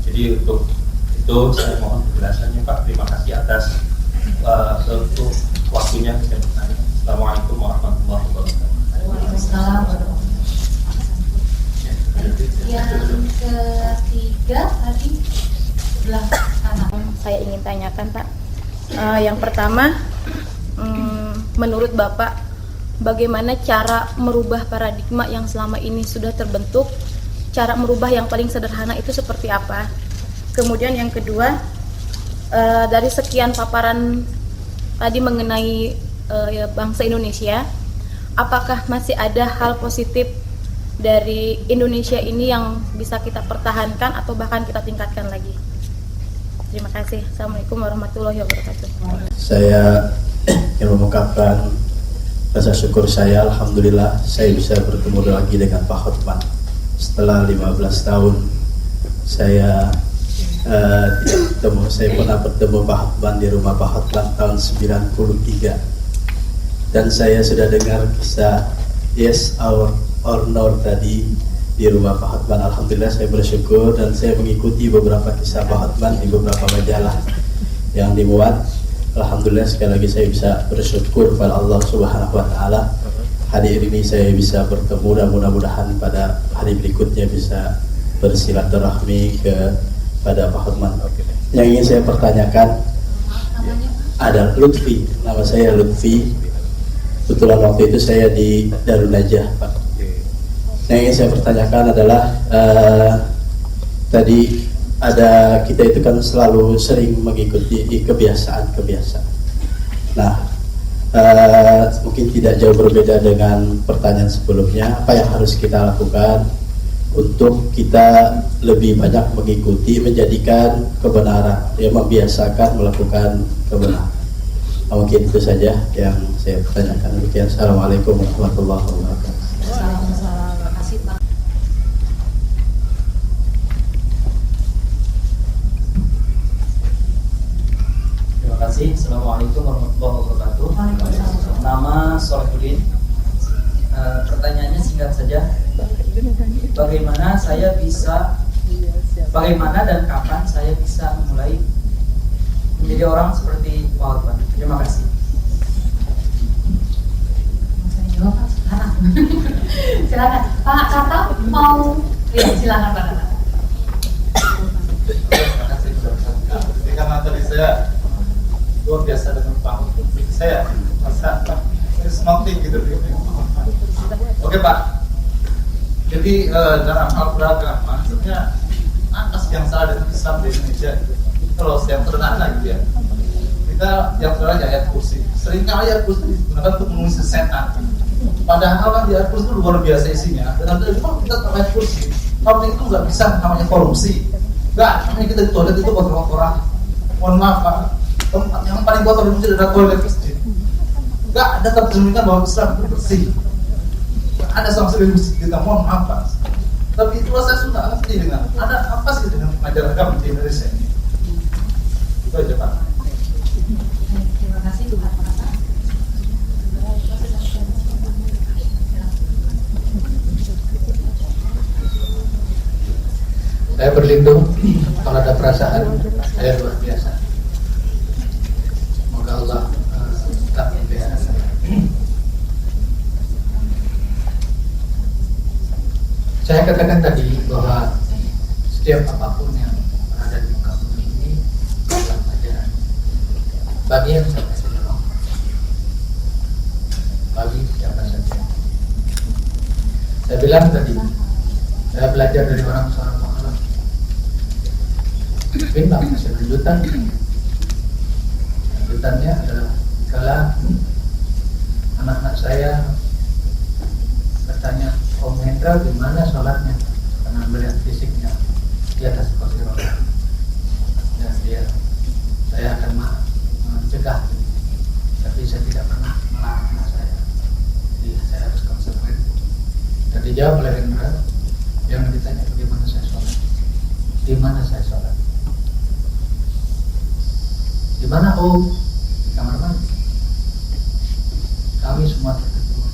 Jadi untuk itu saya mohon penjelasannya Pak. Terima kasih atas untuk waktunya saya bertanya. Assalamualaikum warahmatullahi wabarakatuh. Waalaikumsalam. Yang ketiga tadi sebelah kanan. Saya ingin tanyakan Pak. Yang pertama, menurut Bapak, bagaimana cara merubah paradigma yang selama ini sudah terbentuk? Cara merubah yang paling sederhana itu seperti apa? Kemudian yang kedua, dari sekian paparan tadi mengenai bangsa Indonesia, apakah masih ada hal positif dari Indonesia ini yang bisa kita pertahankan atau bahkan kita tingkatkan lagi? Terima kasih. Assalamualaikum warahmatullahi wabarakatuh. Saya yang mengungkapkan rasa syukur saya, alhamdulillah saya bisa bertemu lagi dengan Pak Hotman setelah 15 tahun saya tidak bertemu. Saya pernah bertemu Pak Hotman di rumah Pak Hotman tahun 93, dan saya sudah dengar kisah Yes or No tadi di rumah Pak Hotman. Alhamdulillah saya bersyukur dan saya mengikuti beberapa kisah Pak Hotman di beberapa majalah yang dimuat. Alhamdulillah sekali lagi saya bisa bersyukur kepada Allah Subhanahu wa taala hari ini saya bisa bertemu dan mudah-mudahan pada hari berikutnya bisa bersilaturahmi kepada Pak Hotman. Yang ingin saya pertanyakan ada Lutfi, nama saya Lutfi. Kebetulan waktu itu saya di Darun Najah, Pak. Yang ingin saya pertanyakan adalah tadi ada kita itu kan selalu sering mengikuti kebiasaan-kebiasaan. Nah, mungkin tidak jauh berbeda dengan pertanyaan sebelumnya. Apa yang harus kita lakukan untuk kita lebih banyak mengikuti, menjadikan kebenaran, membiasakan melakukan kebenaran? Mungkin itu saja yang saya tanyakan. Demikian. Assalamualaikum warahmatullahi wabarakatuh. Salam. Terima kasih Pak. Terima kasih. Assalamualaikum warahmatullahi wabarakatuh. Nama Solehuddin. Pertanyaannya singkat saja. Bagaimana dan kapan saya bisa mulai menjadi orang seperti Pak Hotman? Terima kasih. Saya jawab Pak sekarang. Silakan Pak Kata mau. Ya, silakan Pak Kata. Terima kasih sudah bersabar. Jadi karena tadi saya luar biasa dengan Pak Hotman, saya merasa snorkeling gitu. Oke Pak. Jadi dalam hal beragama maksudnya apa sih yang salah dengan Islam di Indonesia? Kalau yang sederhana gitu ya, kita yang sederhana ayat kursi. Seringkali ayat kursi digunakan untuk mengusir setan. Padahal kan di ayat kursi itu luar biasa isinya. Dan kalau kita tahu ayat kursi, kalau itu nggak bisa namanya korupsi. Nggak, namanya kita di toilet itu kotor-kotoran. Mohon maaf Pak, tempat yang paling kotor di masjid adalah toilet masjid. Nggak ada tercerminkan bahwa Islam itu bersih. Nggak ada sama sekali masjid kita, mohon maaf Pak. Tapi itulah saya sudah ngerti dengan ada apa sih dengan pengajaran agama di Indonesia ini. Itu aja Pak. Terima kasih Pak Kata. Saya berlindung kalau ada perasaan saya luar biasa. Semoga Allah tetap membela saya. Saya katakan tadi bahwa setiap apapun yang ada di muka bumi ini adalah pelajaran bagi yang siapa saja, bagi siapa saja. Saya bilang tadi, saya belajar dari seorang makhluk. Mungkin nggak kasih lanjutan. Lanjutannya adalah kala anak-anak saya bertanya, Om Hendra gimana sholatnya? Karena melihat fisiknya di atas kursi roda. Dan saya akan mencegah, tapi saya tidak pernah melarang anak saya. Jadi saya harus konsekuen. Dan dijawab oleh Hendra, yang ditanya bagaimana saya sholat, di mana saya sholat, di mana Om? Di kamar mandi. Kami semua terkejut.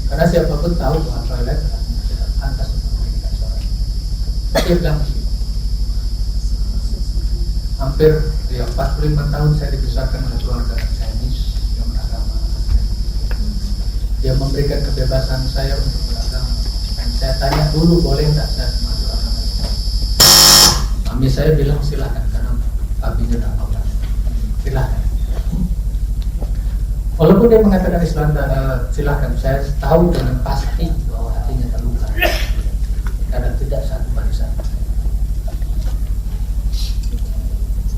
Karena siapapun tahu bahwa toilet tidak pantas untuk memberikan sholat. Saya bilang hampir 45 tahun saya dibesarkan oleh keluarga Chinese yang beragama. Dia memberikan kebebasan saya untuk beragama. Dan saya tanya dulu, boleh nggak saya masuk agama Islam? Mami saya bilang silakan karena abinya udah Allah. Silakan. Walaupun dia mengatakan Islam silakan, saya tahu dengan pasti bahwa hatinya terluka karena tidak satu barisan.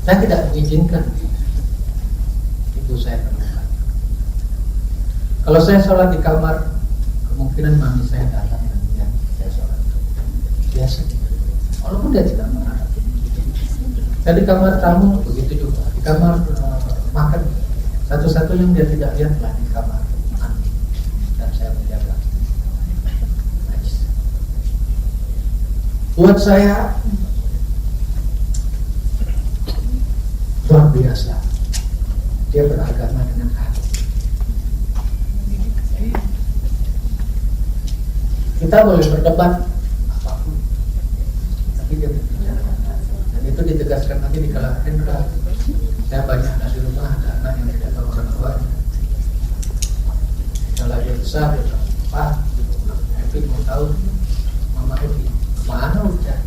Saya tidak mengizinkan ibu saya terluka. Kalau saya sholat di kamar, kemungkinan mami saya datang dan lihat saya sholat. Biasa. Walaupun dia tidak marah. Saya di kamar tamu begitu juga. Di kamar makan. Satu-satunya yang dia tidak lihatlah di kamar mandi, dan saya menjaga. Najis. Buat saya luar biasa. Dia beragama dengan hati. Kita boleh berdebat apapun, tapi dia berbicara. Dan itu ditegaskan lagi di kalangan Hendra. Saya banyak anak di rumah, ada anak yang tidak tahu orang tuanya. besar ya Pak, Evi mau tahu Mama Evi kemana udah.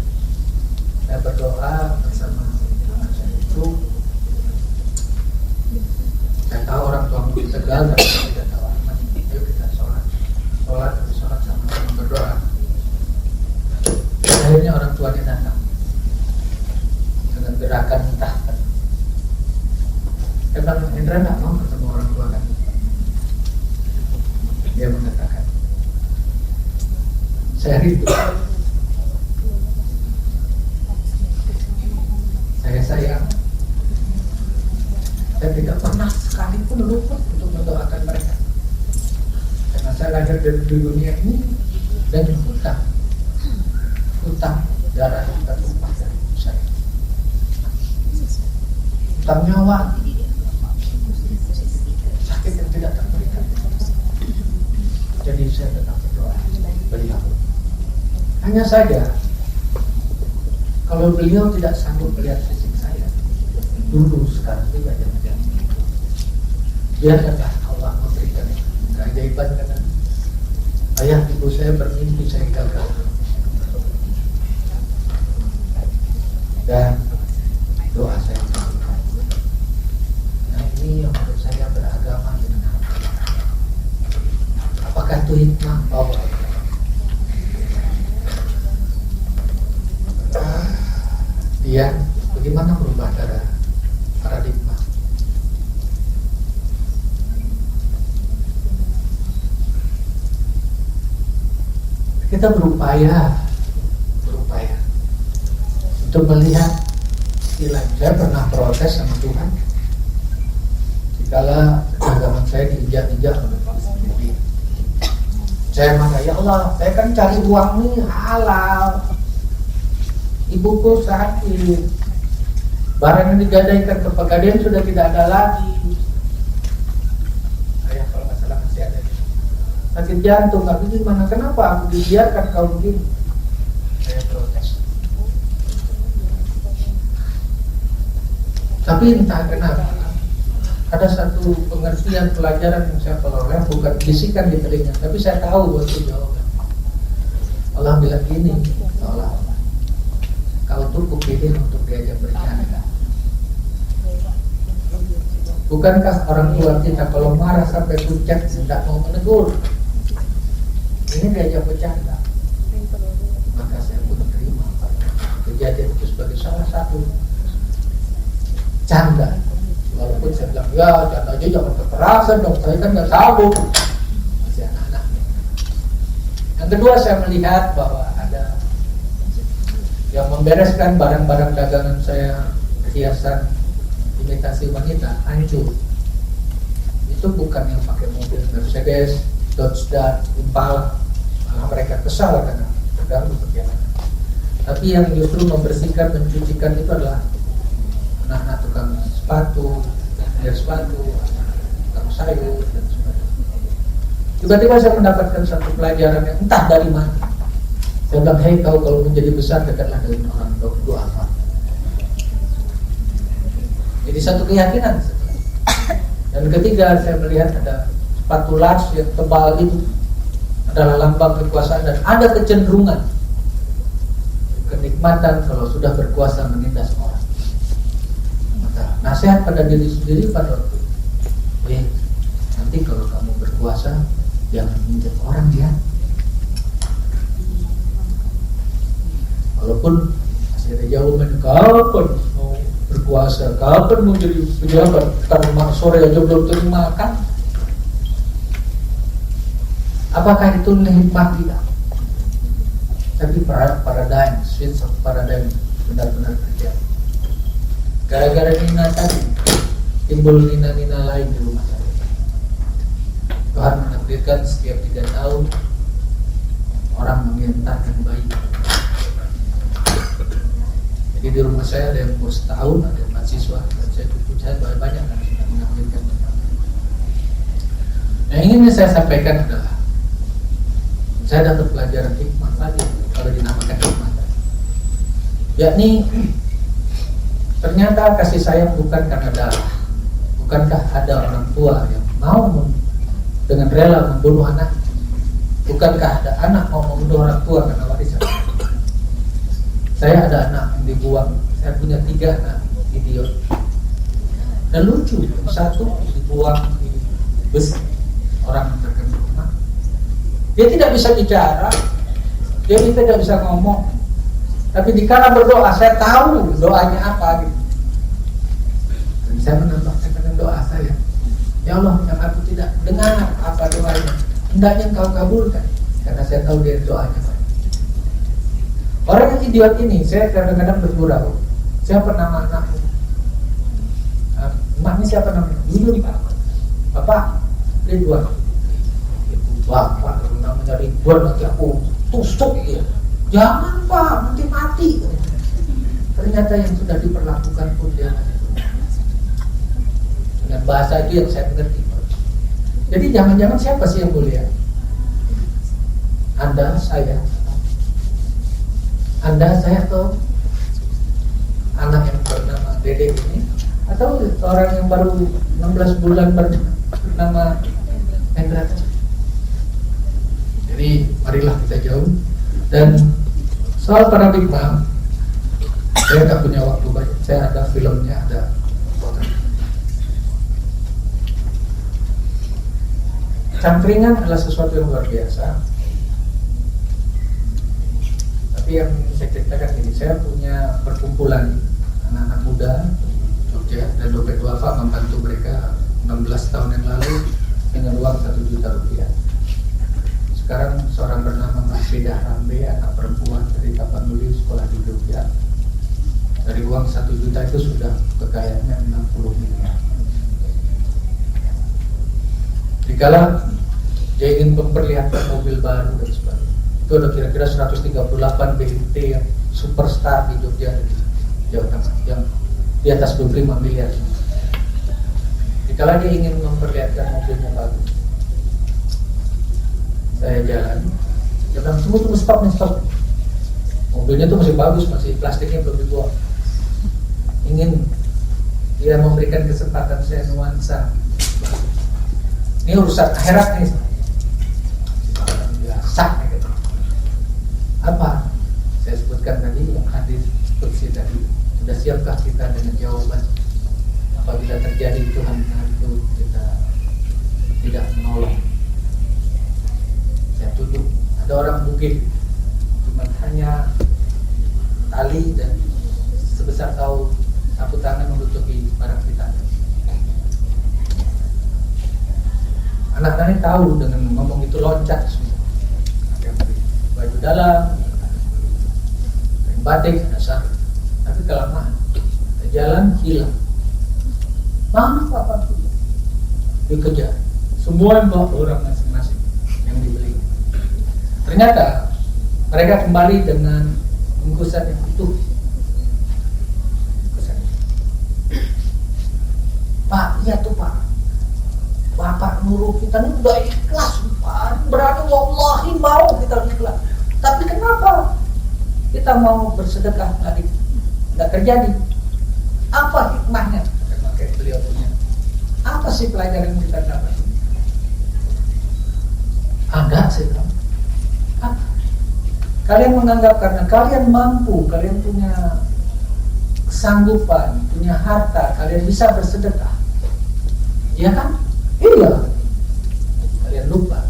Saya berdoa bersama anak saya itu. Saya tahu orang tua di Tegal dan saya tidak tahu alamat. Ayo kita sholat sama berdoa. Akhirnya orang tuanya datang dengan gerakan mentahkan. Saya bilang, Hendra nggak mau ketemu orang tua kan? Dia mengatakan, saya rindu. Saya sayang. Saya tidak pernah sekalipun luput untuk mendoakan mereka. Karena saya lahir dari dunia ini dengan hutang darah dan tumpah dari saya. Hutang nyawa, sakit yang tidak terberikan. Jadi saya tetap berdoa beliau. Hanya saja kalau beliau tidak sanggup melihat fisik saya dulu, sekarang juga jangan. Biarkanlah Allah memberikan keajaiban karena ayah ibu saya bermimpi saya gagal. Dan doa saya. Nah ini yang menurut saya beragama dengan apa? Apakah itu hikmah? Bahwa dia bagaimana merubah paradigma? Kita berupaya untuk melihat nilai. Saya pernah protes sama Tuhan dikala dagangan saya diinjak-injak oleh Jadi saya marah, ya Allah, saya kan cari uang nih halal, ibuku sakit, barang yang digadaikan ke Pegadaian sudah tidak ada lagi. Ayah kalau nggak salah masih ada sakit jantung, tapi gimana, kenapa aku dibiarkan kau begini? Saya protes. Tapi entah kenapa ada satu pengertian pelajaran yang saya peroleh, bukan bisikan di telinga, tapi saya tahu waktu jawaban. Allah bilang gini, Allah, kau tuh kupilih untuk diajak bercanda. Bukankah orang tua kita kalau marah sampai puncak tidak mau menegur? Ini diajak bercanda. Maka saya pun terima kejadian itu sebagai salah satu canda. Walaupun saya bilang, ya canda aja jangan kekerasan dong, saya kan nggak tahu, masih anak-anak. Yang kedua, saya melihat bahwa ada yang membereskan barang-barang dagangan saya, hiasan imitasi wanita, hancur. Itu bukan yang pakai mobil Mercedes, Dodge Dart, Impala, malah mereka kesal karena terganggu perjalanan. Tapi yang justru membersihkan, mencucikan itu adalah anak-anak tukang sepatu, tukang sayur, dan sebagainya. Tiba-tiba saya mendapatkan satu pelajaran yang entah dari mana. Saya bilang, hei kau kalau menjadi besar dekatlah dengan orang tua apa. Jadi satu keyakinan. Dan ketiga, saya melihat ada sepatu las yang tebal itu adalah lambang kekuasaan dan ada kecenderungan kenikmatan kalau sudah berkuasa menindas orang. Maka nasihat pada diri sendiri pada waktu itu, nanti kalau kamu berkuasa jangan menjadi orang ya. Walaupun masih ada jawaban, kapan mau berkuasa, kapan mau jadi pejabat, karena sore aja belum terima makan. Apakah itu nikmat? Tidak. Tapi paradigm, switch of paradigm benar-benar terjadi. Gara-gara Nina tadi, timbul Nina-Nina lain di rumah saya. Tuhan menakdirkan setiap 3 tahun orang mengantarkan bayi. Jadi di rumah saya ada yang umur setahun, ada yang mahasiswa, dan saya cukup banyak yang sudah menakdirkan. Nah, ini yang saya sampaikan adalah saya dapat pelajaran hikmah lagi, kalau dinamakan hikmah, yakni ternyata kasih sayang bukan karena darah. Bukankah ada orang tua yang mau dengan rela membunuh anak? Bukankah ada anak mau membunuh orang tua karena warisan? Saya ada anak yang dibuang. Saya punya 3 anak idiot. Dan lucu, satu dibuang di bus orang terkena. Dia tidak bisa bicara, dia tidak bisa ngomong. Tapi dikala berdoa, saya tahu doanya apa gitu. Dan saya menambahkan dengan doa saya, ya Allah, yang aku tidak dengar apa doanya, hendaknya Engkau kabulkan, karena saya tahu dia doanya apa. Orang yang idiot ini, saya kadang-kadang bergurau. Siapa nama anakmu? Emaknya siapa namanya? Yuyun Pak. Bapak Ridwan. Bapak namanya Ridwan, nanti aku tusuk ya. Jangan Pak, nanti mati. Ternyata yang sudah diperlakukan pun dia dengan bahasa itu yang saya mengerti. Jadi jangan-jangan siapa sih yang mulia? Anda, saya atau anak yang bernama Dede ini, atau orang yang baru 16 bulan bernama Hendra. Jadi marilah kita jauh. Dan soal paradigma, saya tak punya waktu banyak. Saya ada filmnya, ada foto. Cangkringan adalah sesuatu yang luar biasa. Tapi yang saya ceritakan ini, saya punya perkumpulan anak-anak muda Jogja, dan Dompet Wafa membantu mereka 16 tahun yang lalu dengan uang 1 juta rupiah. Sekarang seorang bernama Mas Bedah Rambe, anak perempuan dari Tapanuli, sekolah di Jogja. Dari uang 1 juta itu sudah kekayaannya 60 miliar. Dikala dia ingin memperlihatkan mobil baru dan sebagainya, itu ada kira-kira 138 BMT yang superstar di Jogja, Jawa Tengah, yang di atas 25 miliar. Dikala dia ingin memperlihatkan mobilnya bagus, saya jalan, dia bilang, tunggu, stop. Mobilnya itu masih bagus, masih plastiknya belum dibuang. Ingin dia memberikan kesempatan saya nuansa. Ini urusan akhirat nih. Biasa gitu. Apa? Saya sebutkan tadi yang hadis kursi tadi. Sudah siapkah kita dengan jawaban? Apabila terjadi Tuhan itu kita tidak menolong. Saya tuduh ada orang bugil, cuma hanya tali dan sebesar sapu tangan menutupi barang kita. Anak-anak tahu dengan ngomong itu loncat semua. Ada yang beri baju dalam, batik, dasar. Tapi kelamaan, jalan hilang. Mana apa itu? Dikejar. Semua bawa orang masing-masing yang dibeli. Ternyata mereka kembali dengan bungkusan yang utuh. Pak, iya tuh Pak. Bapak Nurul kita ini udah ikhlas, Pak. Berarti wallahi mau kita ikhlas. Tapi kenapa kita mau bersedekah nggak terjadi? Apa hikmahnya? Kayak beliau punya. Apa sih pelajaran yang kita dapat? Ada sih. Kalian menganggap karena kalian mampu, kalian punya kesanggupan, punya harta, kalian bisa bersedekah. Iya kan? Iya. Kalian lupa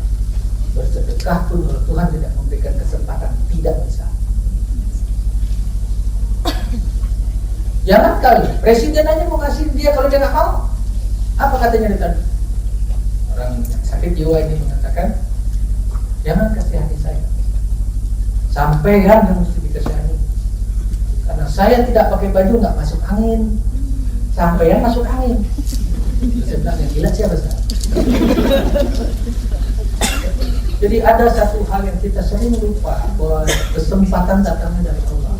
bersedekah pun kalau Tuhan tidak memberikan kesempatan, tidak bisa. Jangan kali presiden aja mau kasih dia, kalau dia nggak mau, apa katanya tadi? Orang yang sakit jiwa ini mengatakan, jangan kasihani saya, sampean yang mesti dikasihani, karena saya tidak pakai baju nggak masuk angin, sampean masuk angin. Saya bilang, yang gila siapa sih? Jadi ada satu hal yang kita sering lupa, bahwa kesempatan datangnya dari Allah.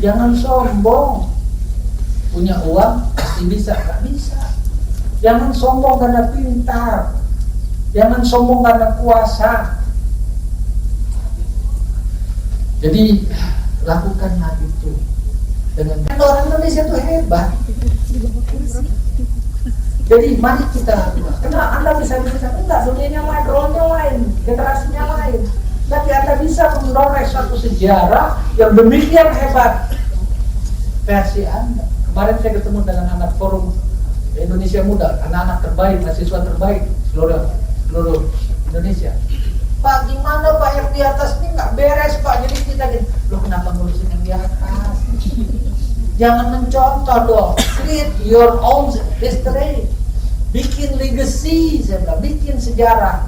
Jangan sombong, punya uang pasti bisa, nggak bisa. Jangan sombong karena pintar, jangan sombong karena kuasa. Jadi lakukanlah itu dengan orang Indonesia itu hebat. Jadi mari kita, karena Anda bisa enggak, dunianya lain, role-nya lain, generasinya lain. Tapi Anda bisa mendorong suatu sejarah yang demikian hebat versi Anda. Kemarin saya ketemu dengan anak forum Indonesia Muda, anak-anak terbaik, mahasiswa terbaik seluruh Indonesia. Pak, gimana Pak yang di atas ini nggak beres Pak? Jadi kita gini, loh kenapa ngurusin yang di atas? Jangan mencontoh dong. Create your own history. Bikin legacy, saya bilang, bikin sejarah.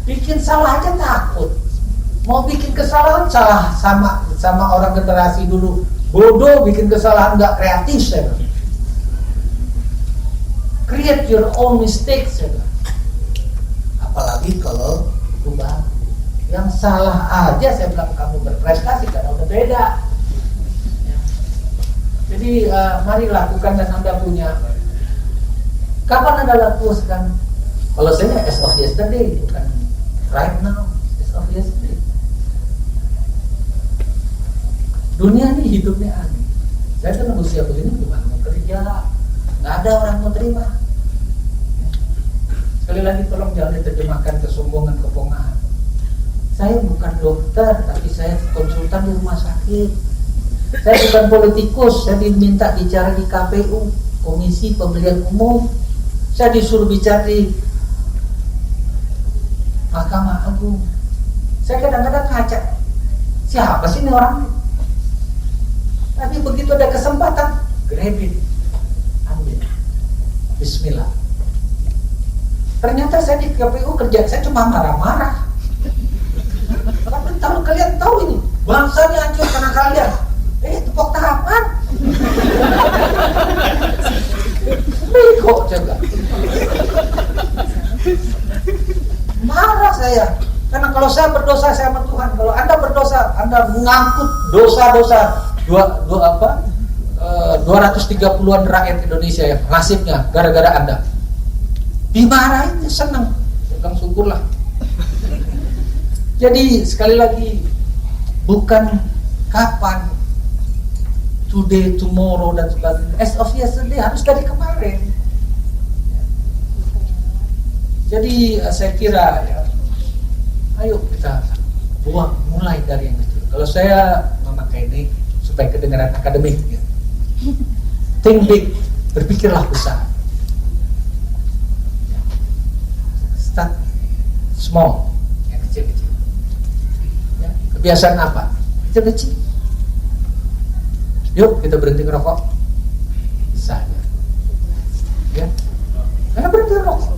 Bikin salah aja takut. Mau bikin kesalahan salah sama orang generasi dulu. Bodoh bikin kesalahan nggak kreatif, saya bilang. Create your own mistakes, saya bilang. Apalagi kalau berubah. Yang salah aja saya bilang kamu berprestasi karena udah beda. Jadi mari lakukan dan Anda punya. Kapan Anda lakukan? Kalau saya as of yesterday, bukan right now, as of yesterday. Dunia ini hidupnya aneh. Saya kan usia begini gimana mau kerja, nggak ada orang mau terima. Sekali lagi tolong jangan diterjemahkan kesombongan, kepongahan. Saya bukan dokter, tapi saya konsultan di rumah sakit. Saya bukan politikus, saya diminta bicara di KPU, Komisi Pemilihan Umum. Saya disuruh bicara di Mahkamah Agung. Saya kadang-kadang ngaca, siapa sih ini orang? Tapi begitu ada kesempatan, grab it, ambil. Bismillah. Ternyata saya di KPU kerja, saya cuma marah-marah. Tapi kalau kalian tahu ini, bangsanya hancur karena kalian. Tepuk tangan. Bego juga. Marah saya. Karena kalau saya berdosa saya sama Tuhan. Kalau Anda berdosa, Anda mengangkut dosa-dosa 230-an rakyat Indonesia yang nasibnya gara-gara Anda. Dimarahin senang. Bilang syukurlah. Jadi sekali lagi, bukan kapan, today, tomorrow dan sebagainya. As of yesterday, harus dari kemarin. Jadi saya kira ya, ayo kita mulai dari yang kecil. Kalau saya memakai ini supaya kedengaran akademik, ya. Think big, berpikirlah besar. Start small, yang kecil-kecil. Ya, kebiasaan apa? Kecil-kecil. Yuk kita berhenti ngerokok. Bisa ya. Karena berhenti ngerokok.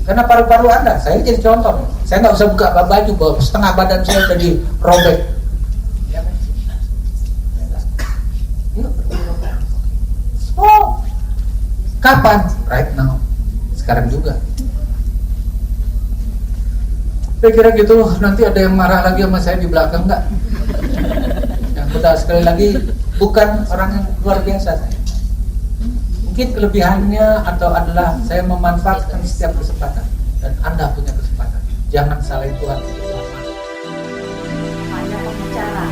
Karena paru-paru Anda, saya jadi contoh. Saya nggak usah buka baju, bahwa setengah badan saya jadi robek. Ya kan? Yuk berhenti ngerokok. Oh, kapan? Right now. Sekarang juga. Saya kira gitu. Nanti ada yang marah lagi sama saya di belakang nggak? Betul, sekali lagi bukan orang yang luar biasa saya. Mungkin kelebihannya atau adalah saya memanfaatkan setiap kesempatan dan Anda punya kesempatan. Jangan salahin Tuhan. Hanya pembicara.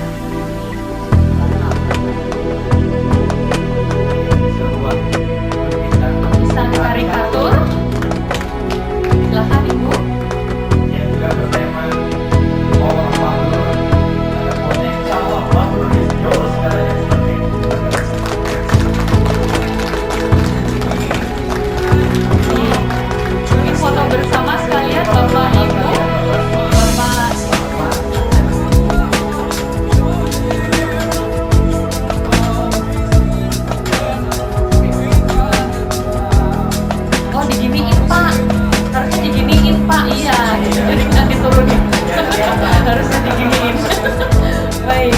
Bisa karikatur. Silakan Ibu. Yang juga bertema orang Bahlul, ada potensi Bahlul di jauh sekarang seperti itu. Mungkin foto bersama sekalian Bapak Ibu. Bapak. Oh diginiin Pak. Harusnya diginiin Pak. Iya. Jadi nanti turunin. Harusnya diginiin. Baik.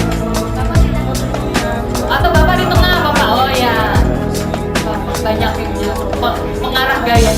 Atau Bapak di tengah Bapak. Oh ya. Banyak mengarah gaya.